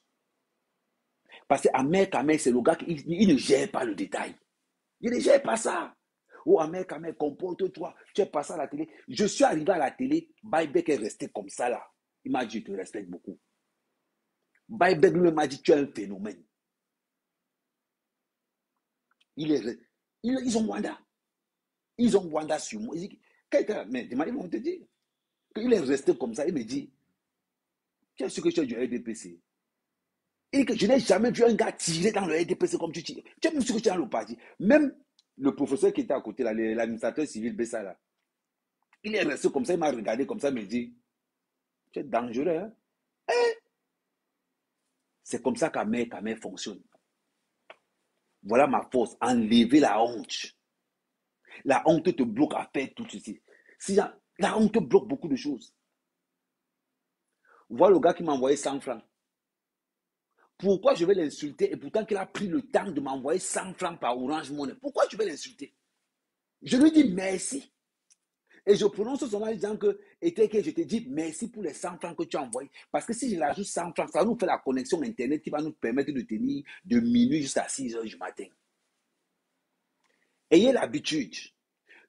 Parce qu'Amer Kamer, c'est le gars qui il ne gère pas le détail. Il ne gère pas ça. Oh, Amer Kamer, comporte-toi. Tu es passé à la télé. Je suis arrivé à la télé. Buyback est resté comme ça là. Il m'a dit, je te respecte beaucoup. Buyback lui m'a dit, tu es un phénomène. Ils ont Wanda. Ils ont Wanda sur moi. Mais ils vont te dire. Il est resté comme ça. Il me dit, tu es sûr que tu es du RDPC. Et que je n'ai jamais vu un gars tirer dans le RDPC comme tu tires. Tu es même sûr que tu es dans le parti. Même le professeur qui était à côté, l'administrateur civil Bessa, là, il est resté comme ça, il m'a regardé comme ça, il me dit, tu es dangereux. Hein? C'est comme ça qu'Amer fonctionne. Voilà ma force, enlever la honte. La honte te bloque à faire tout ceci. La honte bloque beaucoup de choses. Voilà le gars qui m'a envoyé 100 francs. Pourquoi je vais l'insulter et pourtant qu'il a pris le temps de m'envoyer 100 francs par Orange Money? Pourquoi je vais l'insulter? Je lui dis merci. Et je prononce son nom en disant que, je te dis merci pour les 100 francs que tu as envoyés. Parce que si je l'ajoute 100 francs, ça va nous faire la connexion Internet qui va nous permettre de tenir de minuit jusqu'à 6 heures du matin. Ayez l'habitude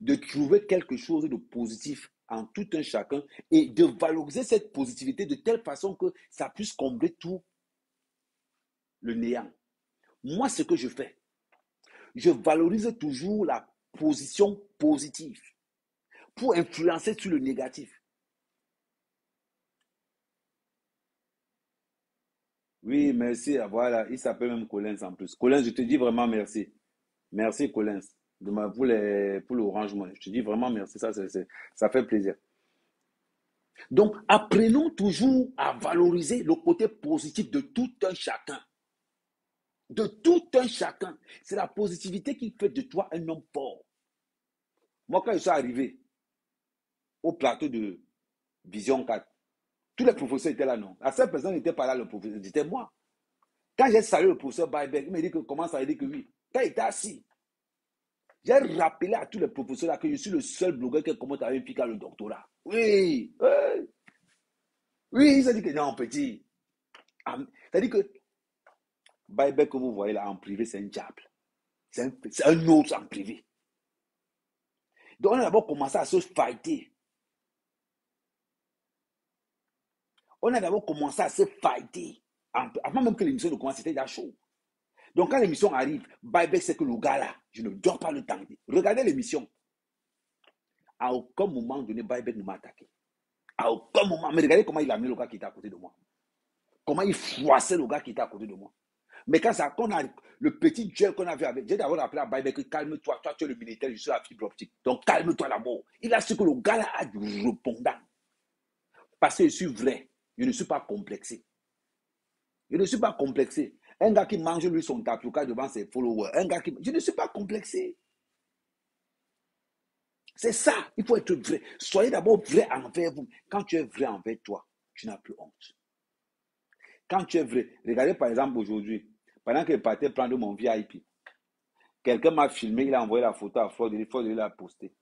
de trouver quelque chose de positif en tout un chacun et de valoriser cette positivité de telle façon que ça puisse combler tout le néant. Moi, ce que je fais, je valorise toujours la position positive pour influencer sur le négatif. Oui, merci. Voilà, il s'appelle même Collins en plus. Collins, je te dis vraiment merci. Merci, Collins, pour l'Orange Money. Je te dis vraiment merci. Ça fait plaisir. Donc, apprenons toujours à valoriser le côté positif de tout un chacun. De tout un chacun. C'est la positivité qui fait de toi un homme fort. Moi, quand je suis arrivé au plateau de Vision 4, tous les professeurs étaient là, non. La seule personne qui n'était pas là, le professeur, c'était moi. Quand j'ai salué le professeur Buyback, il m'a dit que comment ça, il dit que oui. Quand il était assis, j'ai rappelé à tous les professeurs là que je suis le seul blogueur qui commence à avec le doctorat. Oui, oui, oui, il s'est dit que non, petit. C'est-à-dire que Buyback que vous voyez là en privé, c'est un diable. C'est un autre en privé. Donc, on a d'abord commencé à se fighter. On a d'abord commencé à se fighter. Avant même que l'émission ne commence, c'était déjà chaud. Donc, quand l'émission arrive, Buyback, c'est que le gars là, je ne dois pas le tenter. Regardez l'émission. À aucun moment donné, Buyback ne m'a attaqué. À aucun moment. Mais regardez comment il a mis le gars qui était à côté de moi. Comment il froissait le gars qui était à côté de moi. Mais quand ça, qu'on a le petit gel qu'on a vu avec, j'ai d'abord appelé à Buyback, calme-toi, toi tu es le militaire, je suis la fibre optique. Donc calme-toi d'abord. Il a su que le gars là a du répondant. Parce que je suis vrai. Je ne suis pas complexé. Je ne suis pas complexé. Un gars qui mange lui son tapioca devant ses followers. Un gars qui. Je ne suis pas complexé. C'est ça. Il faut être vrai. Soyez d'abord vrai envers vous. Quand tu es vrai envers toi, tu n'as plus honte. Quand tu es vrai. Regardez par exemple aujourd'hui, pendant que je partais prendre mon VIP, quelqu'un m'a filmé, il a envoyé la photo à Ford, il l'a posté.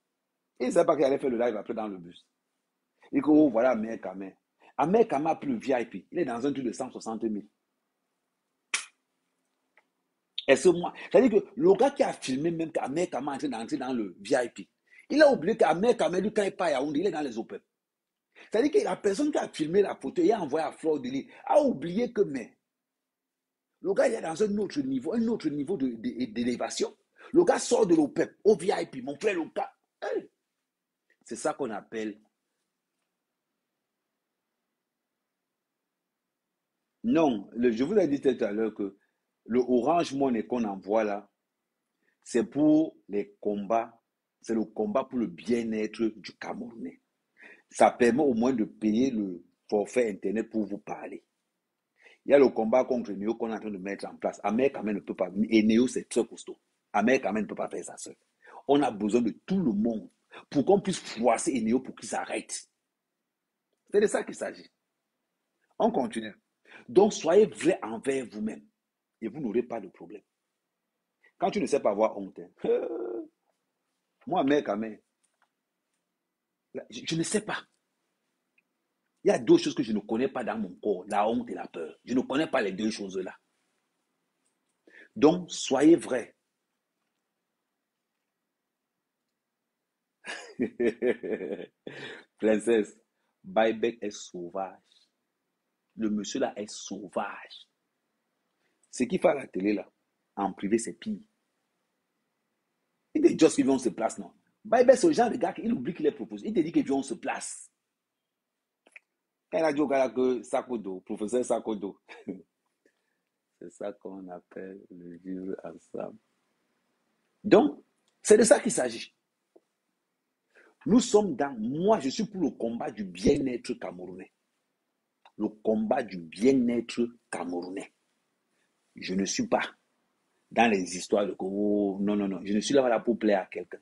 Il ne savait pas qu'il allait faire le live après dans le bus. Il dit, oh, voilà Amer Kamer. Amer Kamer a pris le VIP. Il est dans un truc de 160 000. Est-ce que moi, c'est-à-dire que le gars qui a filmé même qu'Amer Kamer est en train d'entrer dans le VIP, il a oublié qu'Amer Kamer, lui, quand il part à Yaoundé, il est dans les Open. C'est-à-dire que la personne qui a filmé la photo et a envoyé à Fleur de Lille a oublié que, mais, le gars il est dans un autre niveau d'élévation. Le gars sort de l'OPEP au VIP, mon frère, le gars. Hey, c'est ça qu'on appelle. Non, je vous ai dit tout à l'heure que le Orange Money qu'on envoie là, c'est pour les combats, c'est le combat pour le bien-être du Camerounais. Ça permet au moins de payer le forfait Internet pour vous parler. Il y a le combat contre Neo qu'on est en train de mettre en place. Amer Kamer ne peut pas. Et Neo, c'est très costaud. Amer Kamer ne peut pas faire ça seul. On a besoin de tout le monde pour qu'on puisse froisser Neo pour qu'il s'arrête. C'est de ça qu'il s'agit. On continue. Donc, soyez vrai envers vous-même et vous n'aurez pas de problème. Quand tu ne sais pas avoir honte, moi, mec, je ne sais pas. Il y a deux choses que je ne connais pas dans mon corps, la honte et la peur. Je ne connais pas les deux choses-là. Donc, soyez vrai. Princesse, Buyback est sauvage. Le monsieur là est sauvage. Ce qu'il fait à la télé là, en privé, c'est pire. Il dit juste qu'ils vont se place, non. Buyback, c'est le genre de gars il oublie qu'il est proposé. Il te dit qu'ils vont se place. Quand il a dit au gars là que Sakodo, professeur Sakodo, c'est ça qu'on appelle le vivre ensemble. Donc, c'est de ça qu'il s'agit. Nous sommes dans, moi je suis pour le combat du bien-être camerounais. Le combat du bien-être camerounais. Je ne suis pas dans les histoires de oh, non, non, non. Je ne suis là pour plaire à quelqu'un.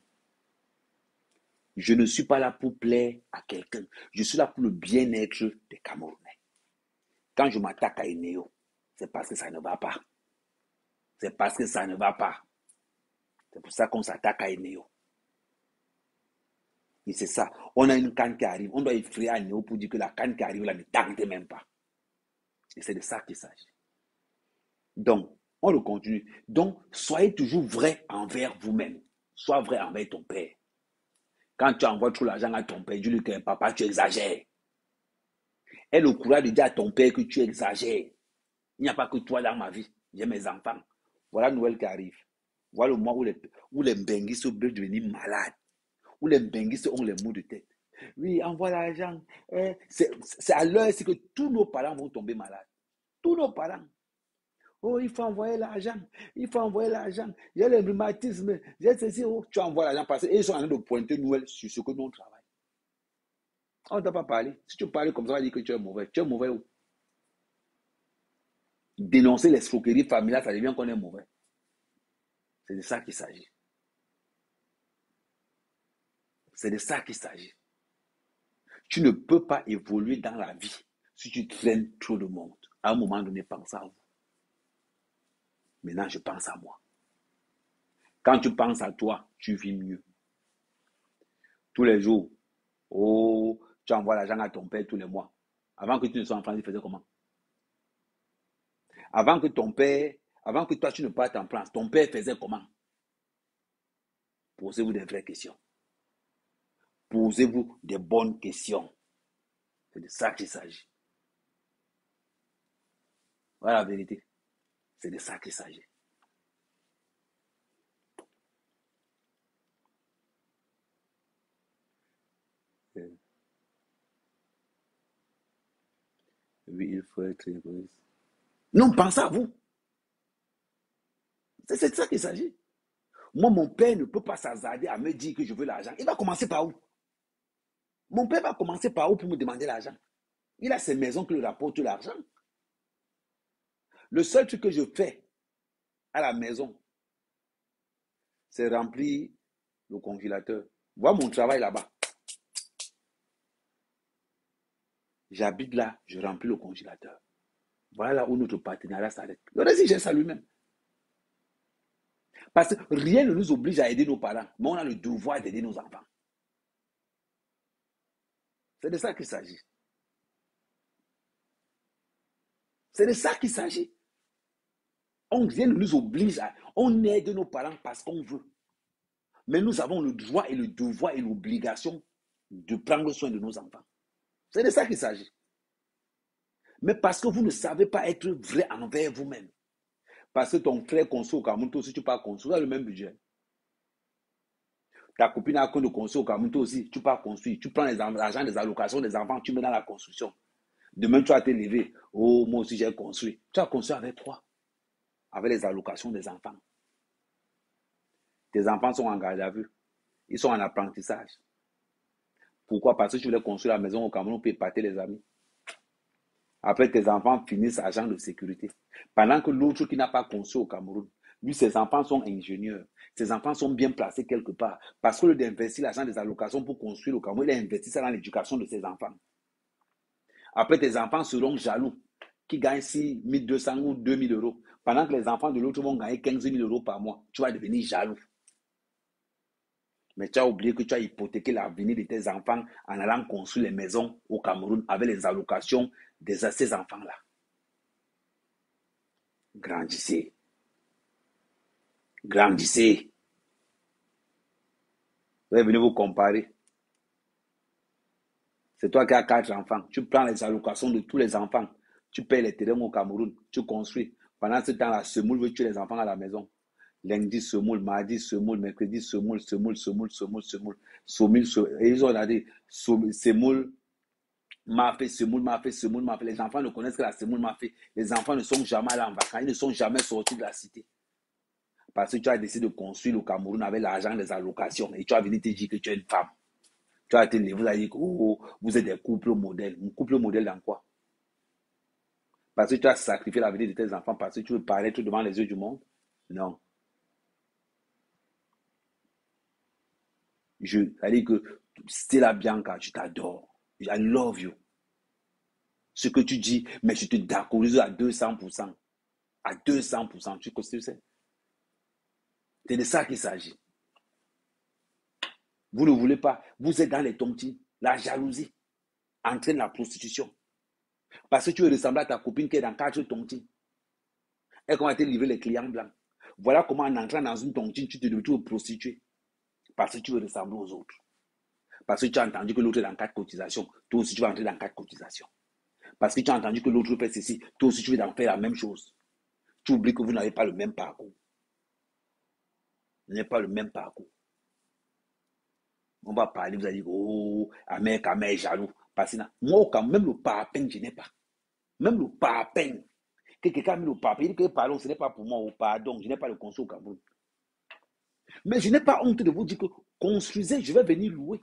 Je ne suis pas là pour plaire à quelqu'un. Je suis là pour le bien-être des Camerounais. Quand je m'attaque à Eneo, c'est parce que ça ne va pas. C'est parce que ça ne va pas. C'est pour ça qu'on s'attaque à Eneo. Et c'est ça. On a une canne qui arrive. On doit effrayer à Eneo pour dire que la canne qui arrive là ne tente même pas. Et c'est de ça qu'il s'agit. Donc, on le continue. Donc, soyez toujours vrai envers vous-même. Sois vrai envers ton père. Quand tu envoies tout l'argent à ton père, dis-lui que papa, tu exagères. Aie le courage de dire à ton père que tu exagères. Il n'y a pas que toi dans ma vie. J'ai mes enfants. Voilà Noël qui arrive. Voilà le mois où les Mbenguistes peuvent devenir malades. Où les Mbenguistes ont les maux de tête. Oui, envoie l'argent. C'est à l'heure que tous nos parents vont tomber malades. Tous nos parents. Oh, il faut envoyer l'argent. Il faut envoyer l'argent. Il y a le rhumatisme. J'ai ceci. Oh, tu envoies l'argent parce qu'ils sont en train de pointer Noël sur ce que nous on travaille. On ne t'a pas parlé. Si tu parles comme ça, on va dire que tu es mauvais. Tu es mauvais où? Dénoncer l'escroquerie familiale, ça devient qu'on est mauvais. C'est de ça qu'il s'agit. C'est de ça qu'il s'agit. Tu ne peux pas évoluer dans la vie si tu traînes trop de monde. À un moment donné, pense à vous. Maintenant, je pense à moi. Quand tu penses à toi, tu vis mieux. Tous les jours, oh, tu envoies l'argent à ton père tous les mois. Avant que tu ne sois en France, il faisait comment? Avant que toi tu ne partes en France, ton père faisait comment? Posez-vous des vraies questions. Posez-vous des bonnes questions. C'est de ça qu'il s'agit. Voilà la vérité. C'est de ça qu'il s'agit. Oui, il faut être égoïste. Non, pensez à vous. C'est de ça qu'il s'agit. Moi, mon père ne peut pas s'hasarder à me dire que je veux l'argent. Il va commencer par où? Mon père va commencer par où pour me demander l'argent? Il a ses maisons qui lui rapportent l'argent. Le seul truc que je fais à la maison, c'est remplir le congélateur. Voilà mon travail là-bas. J'habite là, je remplis le congélateur. Voilà là où notre partenariat s'arrête. Le reste, il gère ça lui-même. Parce que rien ne nous oblige à aider nos parents, mais on a le devoir d'aider nos enfants. C'est de ça qu'il s'agit. C'est de ça qu'il s'agit. Rien ne nous oblige à... On aide nos parents parce qu'on veut. Mais nous avons le droit et le devoir et l'obligation de prendre soin de nos enfants. C'est de ça qu'il s'agit. Mais parce que vous ne savez pas être vrai envers vous-même. Parce que ton frère construit au Cameroun, toi aussi tu pars construire, tu as le même budget. Ta copine a compte de construire au Cameroun, toi aussi tu pars construire. Tu prends l'argent des allocations des enfants, tu mets dans la construction. Demain tu vas te lever. Oh, moi aussi j'ai construit. Tu as construit avec quoi? Avec les allocations des enfants. Tes enfants sont en garde à vue. Ils sont en apprentissage. Pourquoi? Parce que tu voulais construire la maison au Cameroun pour épater les amis. Après, tes enfants finissent agents de sécurité. Pendant que l'autre qui n'a pas construit au Cameroun, lui, ses enfants sont ingénieurs. Ses enfants sont bien placés quelque part. Parce que lieu d'investir l'argent des allocations pour construire au Cameroun, il a investi ça dans l'éducation de ses enfants. Après, tes enfants seront jaloux, qui gagnent 6 200 ou 2 000 euros. Pendant que les enfants de l'autre vont gagner 15 000 euros par mois, tu vas devenir jaloux. Mais tu as oublié que tu as hypothéqué l'avenir de tes enfants en allant construire les maisons au Cameroun avec les allocations de ces enfants-là. Grandissez. Grandissez. Vous allez venir vous comparer. C'est toi qui as 4 enfants. Tu prends les allocations de tous les enfants. Tu payes les terrains au Cameroun. Tu construis. Pendant ce temps-là, semoule veut tuer les enfants à la maison. Lundi, semoule. Mardi, semoule. Mercredi, semoule. Et ils ont dit, semoule m'a fait, semoule m'a fait, semoule m'a fait. Les enfants ne connaissent que la semoule m'a fait. Les enfants ne sont jamais allés en vacances. Ils ne sont jamais sortis de la cité. Parce que tu as décidé de construire le Cameroun avec l'argent des allocations. Et tu as venu te dire que tu es une femme. Tu as été levé, vous avez dit que vous êtes des couples modèles. Un couple modèle dans quoi? Parce que tu as sacrifié l'avenir de tes enfants parce que tu veux paraître devant les yeux du monde? Non. C'est-à-dire que Stella Bianca, je t'adore. I love you. Ce que tu dis, mais je te d'accordeuse à 200%. À 200%. Tu sais ce que c'est? C'est de ça qu'il s'agit. Vous ne voulez pas. Vous êtes dans les tontines. La jalousie entraîne la prostitution. Parce que tu veux ressembler à ta copine qui est dans 4 tontines. Et qu'on va te livrer les clients blancs. Voilà comment en entrant dans une tontine, tu te retrouves prostituée. Parce que tu veux ressembler aux autres. Parce que tu as entendu que l'autre est dans 4 cotisations. Toi aussi, tu vas entrer dans 4 cotisations. Parce que tu as entendu que l'autre fait ceci. Toi aussi, tu veux en faire la même chose. Tu oublies que vous n'avez pas le même parcours. Vous n'avez pas le même parcours. On va parler, vous allez dire, oh, Amère est jaloux. Parce que moi, quand même le parapin, je n'ai pas. Même le parapin. Que quelqu'un a mis le parapin, il dit que pardon, ce n'est pas pour moi, ou pardon, je n'ai pas le construit au Cameroun. Mais je n'ai pas honte de vous dire que construisez, je vais venir louer.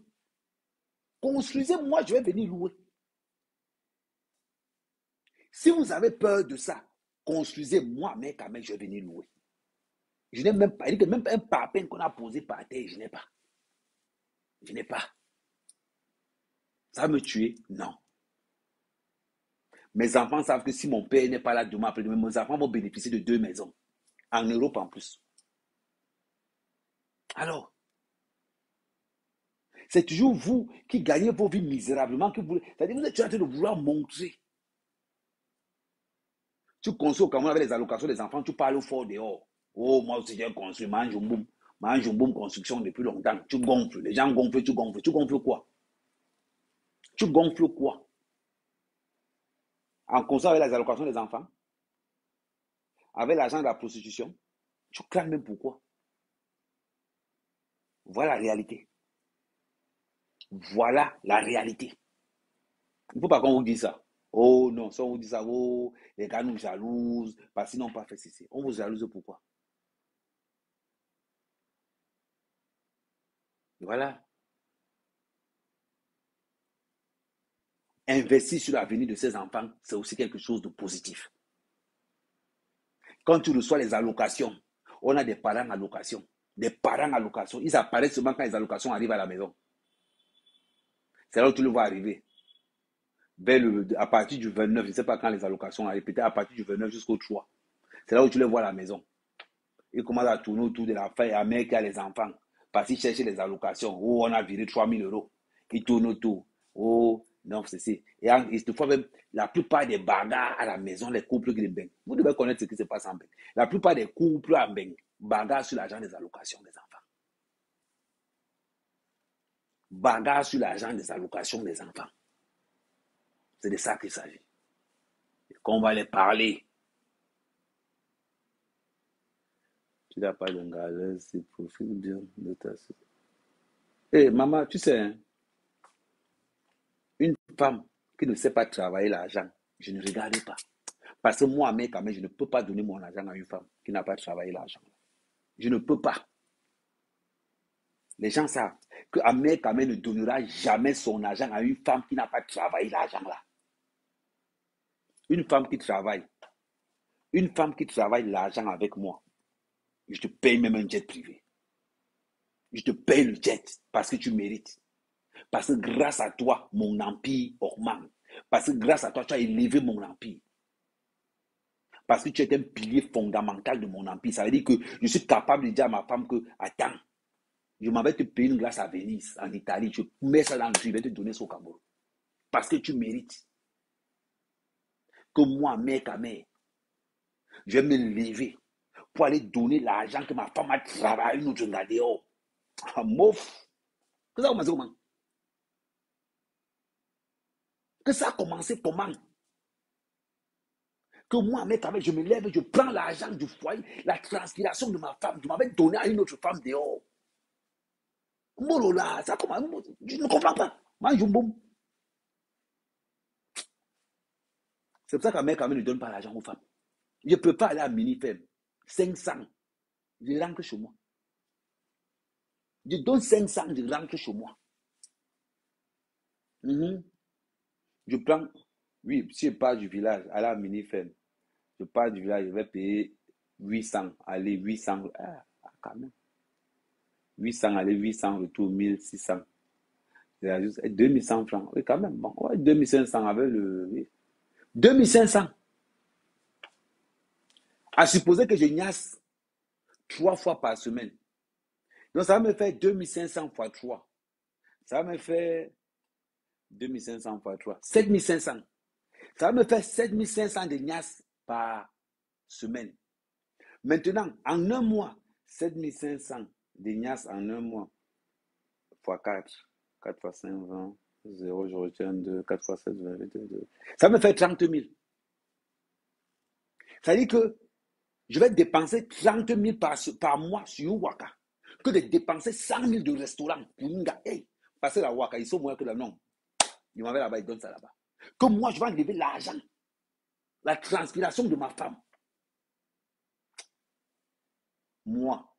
Construisez, moi, je vais venir louer. Si vous avez peur de ça, construisez, moi, mais quand même, je vais venir louer. Je n'ai même pas, il dit que même un parapin qu'on a posé par terre, je n'ai pas. Je n'ai pas. Ça va me tuer? Non. Mes enfants savent que si mon père n'est pas là demain après-demain, mes enfants vont bénéficier de 2 maisons. En Europe en plus. Alors, c'est toujours vous qui gagnez vos vies misérablement. C'est-à-dire que vous êtes en train de vouloir montrer. Tu construis au Cameroun avec les allocations des enfants, tu parles fort dehors. Oh, moi aussi j'ai construit, mange au boum. Mais un boom construction depuis longtemps, tu gonfles, les gens gonflent, tu gonfles. Tu gonfles quoi? Tu gonfles quoi? En consort avec les allocations des enfants, avec l'argent de la prostitution, tu crains même pourquoi? Voilà la réalité. Voilà la réalité. Il ne faut pas qu'on vous dise ça. Oh non, si on vous dit ça, oh, les gars nous jalousent, parce qu'ils n'ont pas fait ceci. On vous jalouse pourquoi? Voilà. Investir sur l'avenir de ses enfants, c'est aussi quelque chose de positif. Quand tu reçois les allocations, on a des parents allocations. Des parents allocations. Ils apparaissent seulement quand les allocations arrivent à la maison. C'est là où tu le vois arriver. À partir du 29, je ne sais pas quand les allocations arrivent, peut-être à partir du 29 jusqu'au 3. C'est là où tu les vois à la maison. Ils commencent à tourner autour de la femme et la mère qui a les enfants. Parce qu'ils cherchent les allocations. Oh, on a viré 3 000 euros. Ils tournent autour. Oh, non, c'est ça. Et cette fois même, la plupart des bagarres à la maison, les couples qui les baignent. Vous devez connaître ce qui se passe en Beng. La plupart des couples en Beng bagarrent sur l'argent des allocations des enfants. Bagarre sur l'argent des allocations des enfants. C'est de ça qu'il s'agit. Qu'on va les parler. Tu n'as pas de galère, c'est profil bien de ta soeur. Eh, maman, tu sais, hein, une femme qui ne sait pas travailler l'argent, je ne regarde pas. Parce que moi, mec, quand même, je ne peux pas donner mon argent à une femme qui n'a pas travaillé l'argent. Je ne peux pas. Les gens savent que Ahmed Kamel ne donnera jamais son argent à une femme qui n'a pas travaillé l'argent là. Une femme qui travaille l'argent avec moi, je te paye même un jet privé. Je te paye le jet parce que tu mérites. Parce que grâce à toi, mon empire augmente. Parce que grâce à toi, tu as élevé mon empire. Parce que tu es un pilier fondamental de mon empire. Ça veut dire que je suis capable de dire à ma femme que, attends, je m'en vais te payer une glace à Venise, en Italie. Je mets ça dans le prix, je vais te donner ça au Cameroun. Parce que tu mérites. Que moi, mec à mère, je vais me lever pour aller donner l'argent que ma femme a travaillé à une autre dehors. Ah, mouf. Que ça a commencé comment? Que ça a commencé comment? Que moi, mec, avec, je me lève, je prends l'argent du foyer, la transpiration de ma femme, je m'avais donné à une autre femme dehors. Morola, ça comment? Je ne comprends pas. Moi, je boum. C'est pour ça qu'un mec, ne donne pas l'argent aux femmes. Je ne peux pas aller à Minifem. 500. Je rentre chez moi. Je donne 500, je rentre chez moi. Je prends, oui, si je pars du village, à la Minifem, je pars du village, je vais payer 800, aller 800, quand même. 800, aller 800, retour 1600. C'est juste 2100 francs. Oui, quand même. Bon, ouais, 2500 avec le. Oui. 2500. À supposer que je niasse 3 fois par semaine. Donc, ça va me faire 2500 fois 3. Ça va me faire 2500 fois 3. 7500. Ça va me faire 7500 de niasse par semaine. Maintenant, en un mois, 7500 de niasse en un mois fois 4. 4 fois 5, 20. 0, je retiens 2. 4 fois 7, 20, 22. Ça me fait 30 000. Ça veut dire que je vais dépenser 30 000 par mois sur Waka que de dépenser 100 000 de restaurant pour une gars. Hey, passer la Waka, ils sont moins que la non. Ils m'en là-bas, ils donnent ça là-bas. Que moi, je vais enlever l'argent, la transpiration de ma femme. Moi,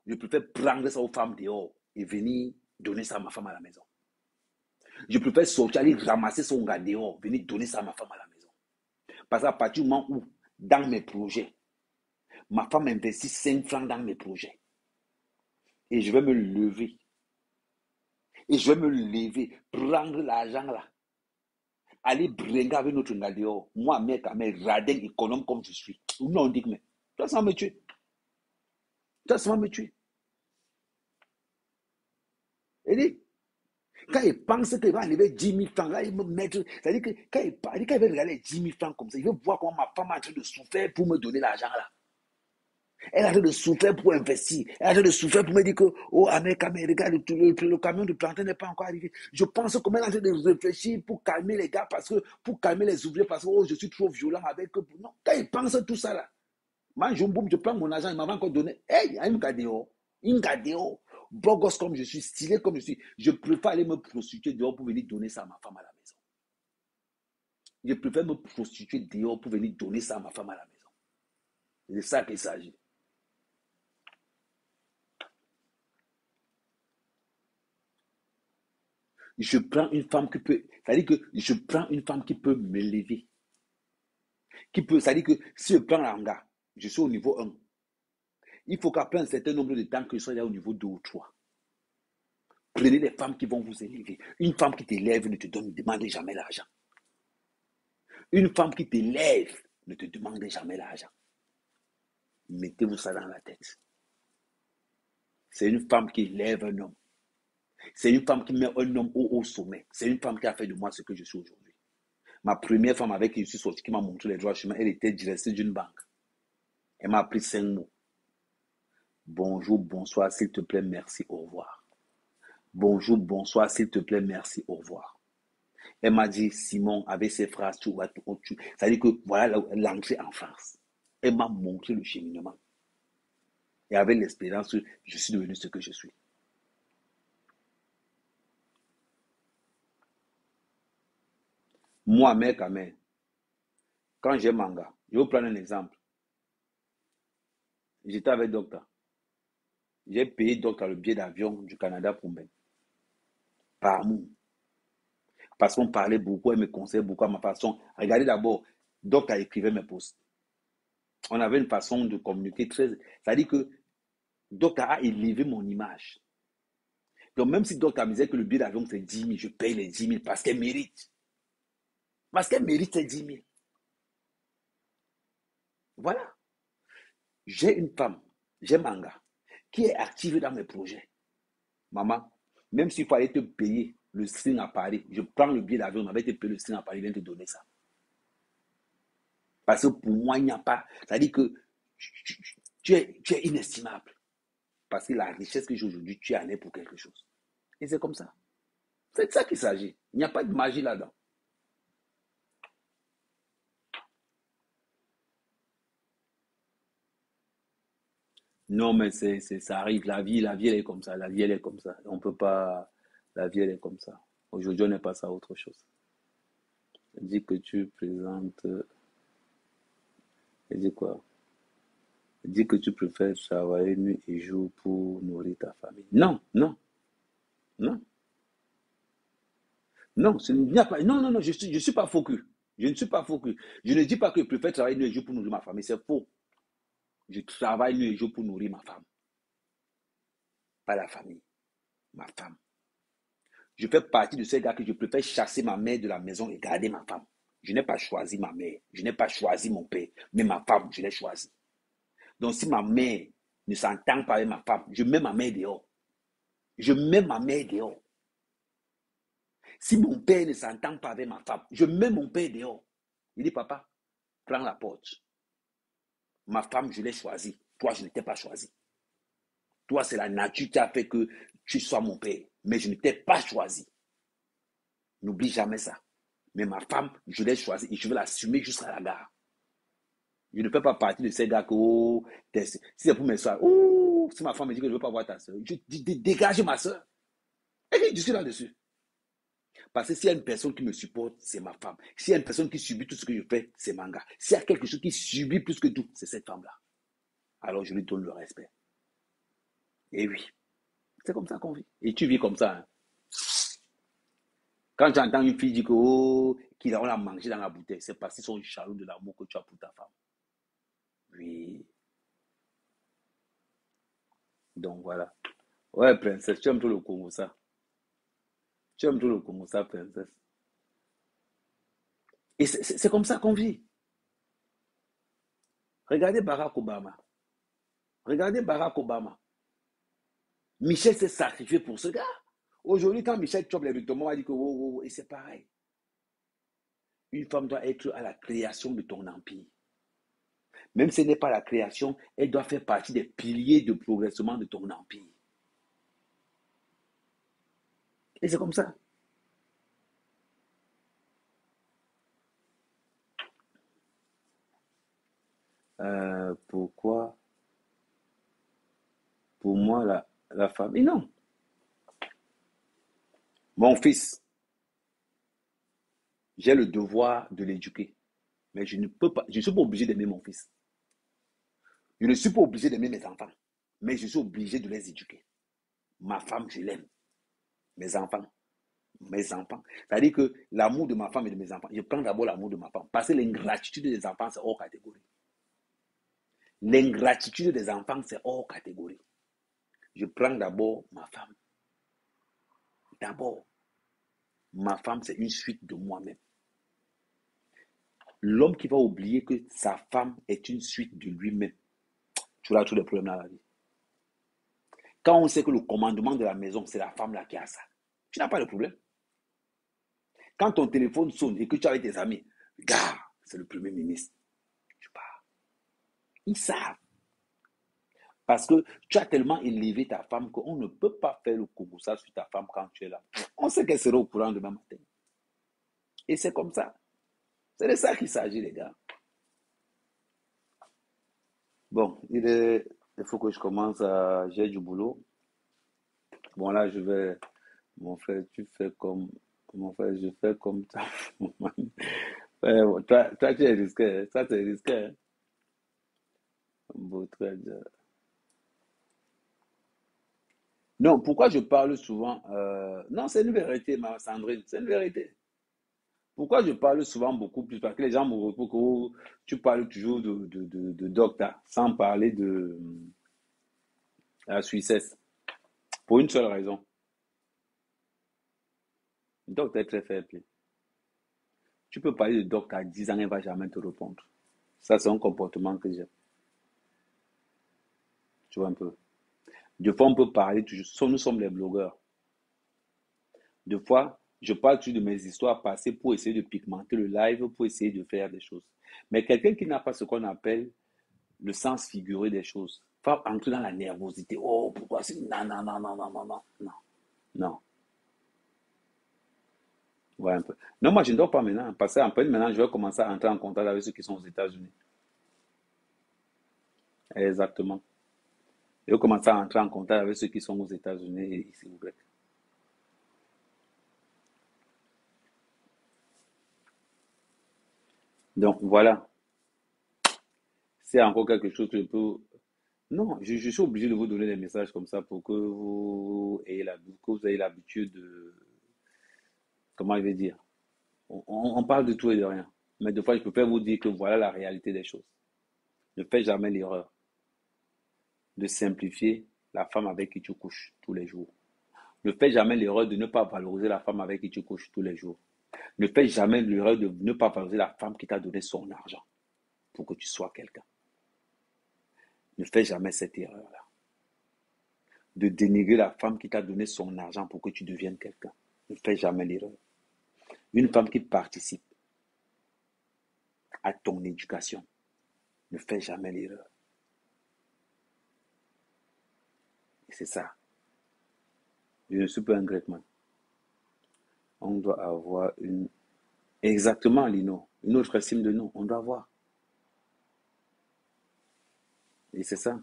je préfère prendre ça aux femmes dehors et venir donner ça à ma femme à la maison. Je préfère sortir, aller ramasser son gars dehors, venir donner ça à ma femme à la maison. Parce qu'à partir du moment où, dans mes projets, ma femme investit 5 francs dans mes projets, et je vais me lever, prendre l'argent là, aller bringuer avec notre gars dehors. Moi, mec, radin, économe comme je suis. Non, on dit que, mais, toi, ça va me tuer. Toi, ça va me tuer. Et dit, quand il pense qu'il va enlever 10 000 francs, là, il me mettre. C'est-à-dire que quand il va regarder 10 000 francs comme ça, il veut voir comment ma femme est en train de souffrir pour me donner l'argent là. Elle a de souffrir pour investir. Elle a de souffrir pour me dire que, oh, Amérique, regarde, le camion de plantain n'est pas encore arrivé. Je pense qu'on est en train de réfléchir pour calmer les gars, pour calmer les ouvriers, parce que oh, je suis trop violent avec eux. Non, quand ils pensent tout ça là, moi, je prends mon argent, il m'avait encore donné. Hey, il me garde dehors. Il me garde dehors. Beau gosse comme je suis, stylé comme je suis. Je préfère aller me prostituer dehors pour venir donner ça à ma femme à la maison. Je préfère me prostituer dehors pour venir donner ça à ma femme à la maison. C'est de ça qu'il s'agit. Je prends une femme qui peut, c'est-à-dire que je prends une femme qui peut m'élever. C'est-à-dire que si je prends l'anga, je suis au niveau 1. Il faut qu'après un certain nombre de temps que je sois là au niveau 2 ou 3. Prenez des femmes qui vont vous élever. Une femme qui t'élève ne te demande jamais l'argent. Une femme qui t'élève ne te demande jamais l'argent. Mettez-vous ça dans la tête. C'est une femme qui élève un homme. C'est une femme qui met un homme au sommet. C'est une femme qui a fait de moi ce que je suis aujourd'hui. Ma première femme avec qui je suis sorti, qui m'a montré les droits chemins, elle était directrice d'une banque. Elle m'a appris 5 mots. Bonjour, bonsoir, s'il te plaît, merci, au revoir. Bonjour, bonsoir, s'il te plaît, merci, au revoir. Elle m'a dit, Simon, avec ses phrases, tu vas tout. Ça veut dire que voilà l'entrée en France. Elle m'a montré le cheminement. Et avec l'expérience, je suis devenu ce que je suis. Moi, mec, quand j'ai manga, je vais vous prendre un exemple. J'étais avec Docteur. J'ai payé Docteur le billet d'avion du Canada pour moi. Par amour. Parce qu'on parlait beaucoup, elle me conseillait beaucoup à ma façon. Regardez d'abord, Docteur écrivait mes posts. On avait une façon de communiquer très. C'est-à-dire que Docteur a élevé mon image. Donc, même si Docteur me disait que le billet d'avion c'est 10 000, je paye les 10 000 parce qu'elle mérite. Parce qu'elle mérite ces 10 000. Voilà. J'ai une femme, j'ai Manga, qui est active dans mes projets. Maman, même s'il fallait te payer le string à Paris, je prends le billet d'avion, on avait te payer le string à Paris, je viens te donner ça. Parce que pour moi, il n'y a pas. C'est-à-dire que tu es inestimable. Parce que la richesse que j'ai aujourd'hui, tu en es pour quelque chose. Et c'est comme ça. C'est de ça qu'il s'agit. Il n'y a pas de magie là-dedans. Non, mais ça arrive. La vie, elle est comme ça. La vie, elle est comme ça. On peut pas. La vie, elle est comme ça. Aujourd'hui, on n'est pas ça autre chose. Elle dit que tu présentes. Elle dit quoi? Elle dit que tu préfères travailler nuit et jour pour nourrir ta famille. Non, non, non, non. Il n'y a pas, non, non, non, je suis pas faux cul. Je ne suis pas faux cul. Je ne dis pas que je préfère travailler nuit et jour pour nourrir ma famille. C'est faux. Je travaille nuit et jour pour nourrir ma femme. Pas la famille, ma femme. Je fais partie de ces gars que je préfère chasser ma mère de la maison et garder ma femme. Je n'ai pas choisi ma mère. Je n'ai pas choisi mon père. Mais ma femme, je l'ai choisie. Donc, si ma mère ne s'entend pas avec ma femme, je mets ma mère dehors. Je mets ma mère dehors. Si mon père ne s'entend pas avec ma femme, je mets mon père dehors. Il dit, papa, prends la porte. Ma femme, je l'ai choisie. Toi, je ne t'ai pas choisi. Toi, c'est la nature qui a fait que tu sois mon père. Mais je ne t'ai pas choisi. N'oublie jamais ça. Mais ma femme, je l'ai choisie et je vais l'assumer jusqu'à la gare. Je ne fais pas partie de ces gars que, oh, si c'est pour mes soeurs, oh, si ma femme me dit que je ne veux pas voir ta soeur, je dégage ma soeur. Et je suis là-dessus. Parce que s'il y a une personne qui me supporte, c'est ma femme. S'il y a une personne qui subit tout ce que je fais, c'est Manga. S'il y a quelque chose qui subit plus que tout, c'est cette femme-là. Alors je lui donne le respect. Et oui, c'est comme ça qu'on vit. Et tu vis comme ça. Hein. Quand tu entends une fille dire que, oh, qu'il a mangé dans la bouteille, c'est parce qu'ils sont jaloux de l'amour que tu as pour ta femme. Oui. Donc voilà. Ouais, princesse, tu aimes tout le Congo, ça. Tu aimes tout le Congo, ça, princesse. Et c'est comme ça qu'on vit. Regardez Barack Obama. Regardez Barack Obama. Michel s'est sacrifié pour ce gars. Aujourd'hui, quand Michel chope les vêtements, on va dire que oh, oh, oh, et c'est pareil. Une femme doit être à la création de ton empire. Même si elle n'est pas la création, elle doit faire partie des piliers de progressement de ton empire. Et c'est comme ça. Pourquoi, pour moi, la famille, non. Mon fils, j'ai le devoir de l'éduquer. Mais je ne peux pas, je ne suis pas obligé d'aimer mon fils. Je ne suis pas obligé d'aimer mes enfants. Mais je suis obligé de les éduquer. Ma femme, je l'aime. Mes enfants, mes enfants. C'est-à-dire que l'amour de ma femme et de mes enfants, je prends d'abord l'amour de ma femme. Parce que l'ingratitude des enfants, c'est hors catégorie. L'ingratitude des enfants, c'est hors catégorie. Je prends d'abord ma femme. D'abord, ma femme, c'est une suite de moi-même. L'homme qui va oublier que sa femme est une suite de lui-même, tu auras tous les problèmes dans la vie. Quand on sait que le commandement de la maison, c'est la femme là qui a ça, tu n'as pas de problème. Quand ton téléphone sonne et que tu es avec tes amis, regarde, c'est le premier ministre. Tu pars. Ils savent. Parce que tu as tellement élevé ta femme qu'on ne peut pas faire le ça sur ta femme quand tu es là. On sait qu'elle sera au courant demain matin. Et c'est comme ça. C'est de ça qu'il s'agit, les gars. Bon, il faut que je commence à... J'ai du boulot. Bon, là, je vais... Mon frère, tu fais comme... Mon frère, je fais comme ça. Ouais, bon, toi, tu es risqué. Hein. Ça, c'est risqué. Hein. Bon, très bien. Non, pourquoi je parle souvent... Non, c'est une vérité, ma Sandrine. C'est une vérité. Pourquoi je parle souvent beaucoup plus? Parce que les gens me reprochent que oh, tu parles toujours de docteur sans parler de la Suissesse. Pour une seule raison. Le docteur est très faible. Tu peux parler de docteur à 10 ans, il ne va jamais te répondre. Ça, c'est un comportement que j'ai. Tu vois un peu. Des fois, on peut parler toujours. Nous sommes les blogueurs. Des fois, je parle toujours de mes histoires passées pour essayer de pigmenter le live, pour essayer de faire des choses. Mais quelqu'un qui n'a pas ce qu'on appelle le sens figuré des choses, va entrer dans la nervosité. Oh, pourquoi c'est... Non, non, non, non, non, non, non, non, non. Ouais, un peu. Non, moi, je ne dors pas maintenant. Parce qu'après, maintenant, je vais commencer à entrer en contact avec ceux qui sont aux États-Unis. Exactement. Je vais commencer à entrer en contact avec ceux qui sont aux États-Unis et ici au Grec. Donc, voilà. C'est encore quelque chose que je peux... Non, je suis obligé de vous donner des messages comme ça pour que vous ayez l'habitude de... Comment je vais dire? On parle de tout et de rien. Mais des fois, je préfère vous dire que voilà la réalité des choses. Ne fais jamais l'erreur de simplifier la femme avec qui tu couches tous les jours. Ne fais jamais l'erreur de ne pas valoriser la femme avec qui tu couches tous les jours. Ne fais jamais l'erreur de ne pas valoriser la femme qui t'a donné son argent pour que tu sois quelqu'un. Ne fais jamais cette erreur-là. De dénigrer la femme qui t'a donné son argent pour que tu deviennes quelqu'un. Ne fais jamais l'erreur. Une femme qui participe à ton éducation, ne fais jamais l'erreur. Et c'est ça. Je ne suis pas un grec man. On doit avoir une... Exactement, Lino. Une autre estime de nous. On doit avoir. Et c'est ça.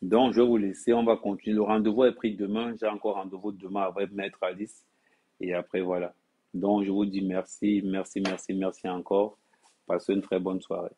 Donc, je vais vous laisser. On va continuer. Le rendez-vous est pris demain. J'ai encore rendez-vous demain avec Maître Alice. Et après, voilà. Donc, je vous dis merci, merci, merci, merci encore. Passez une très bonne soirée.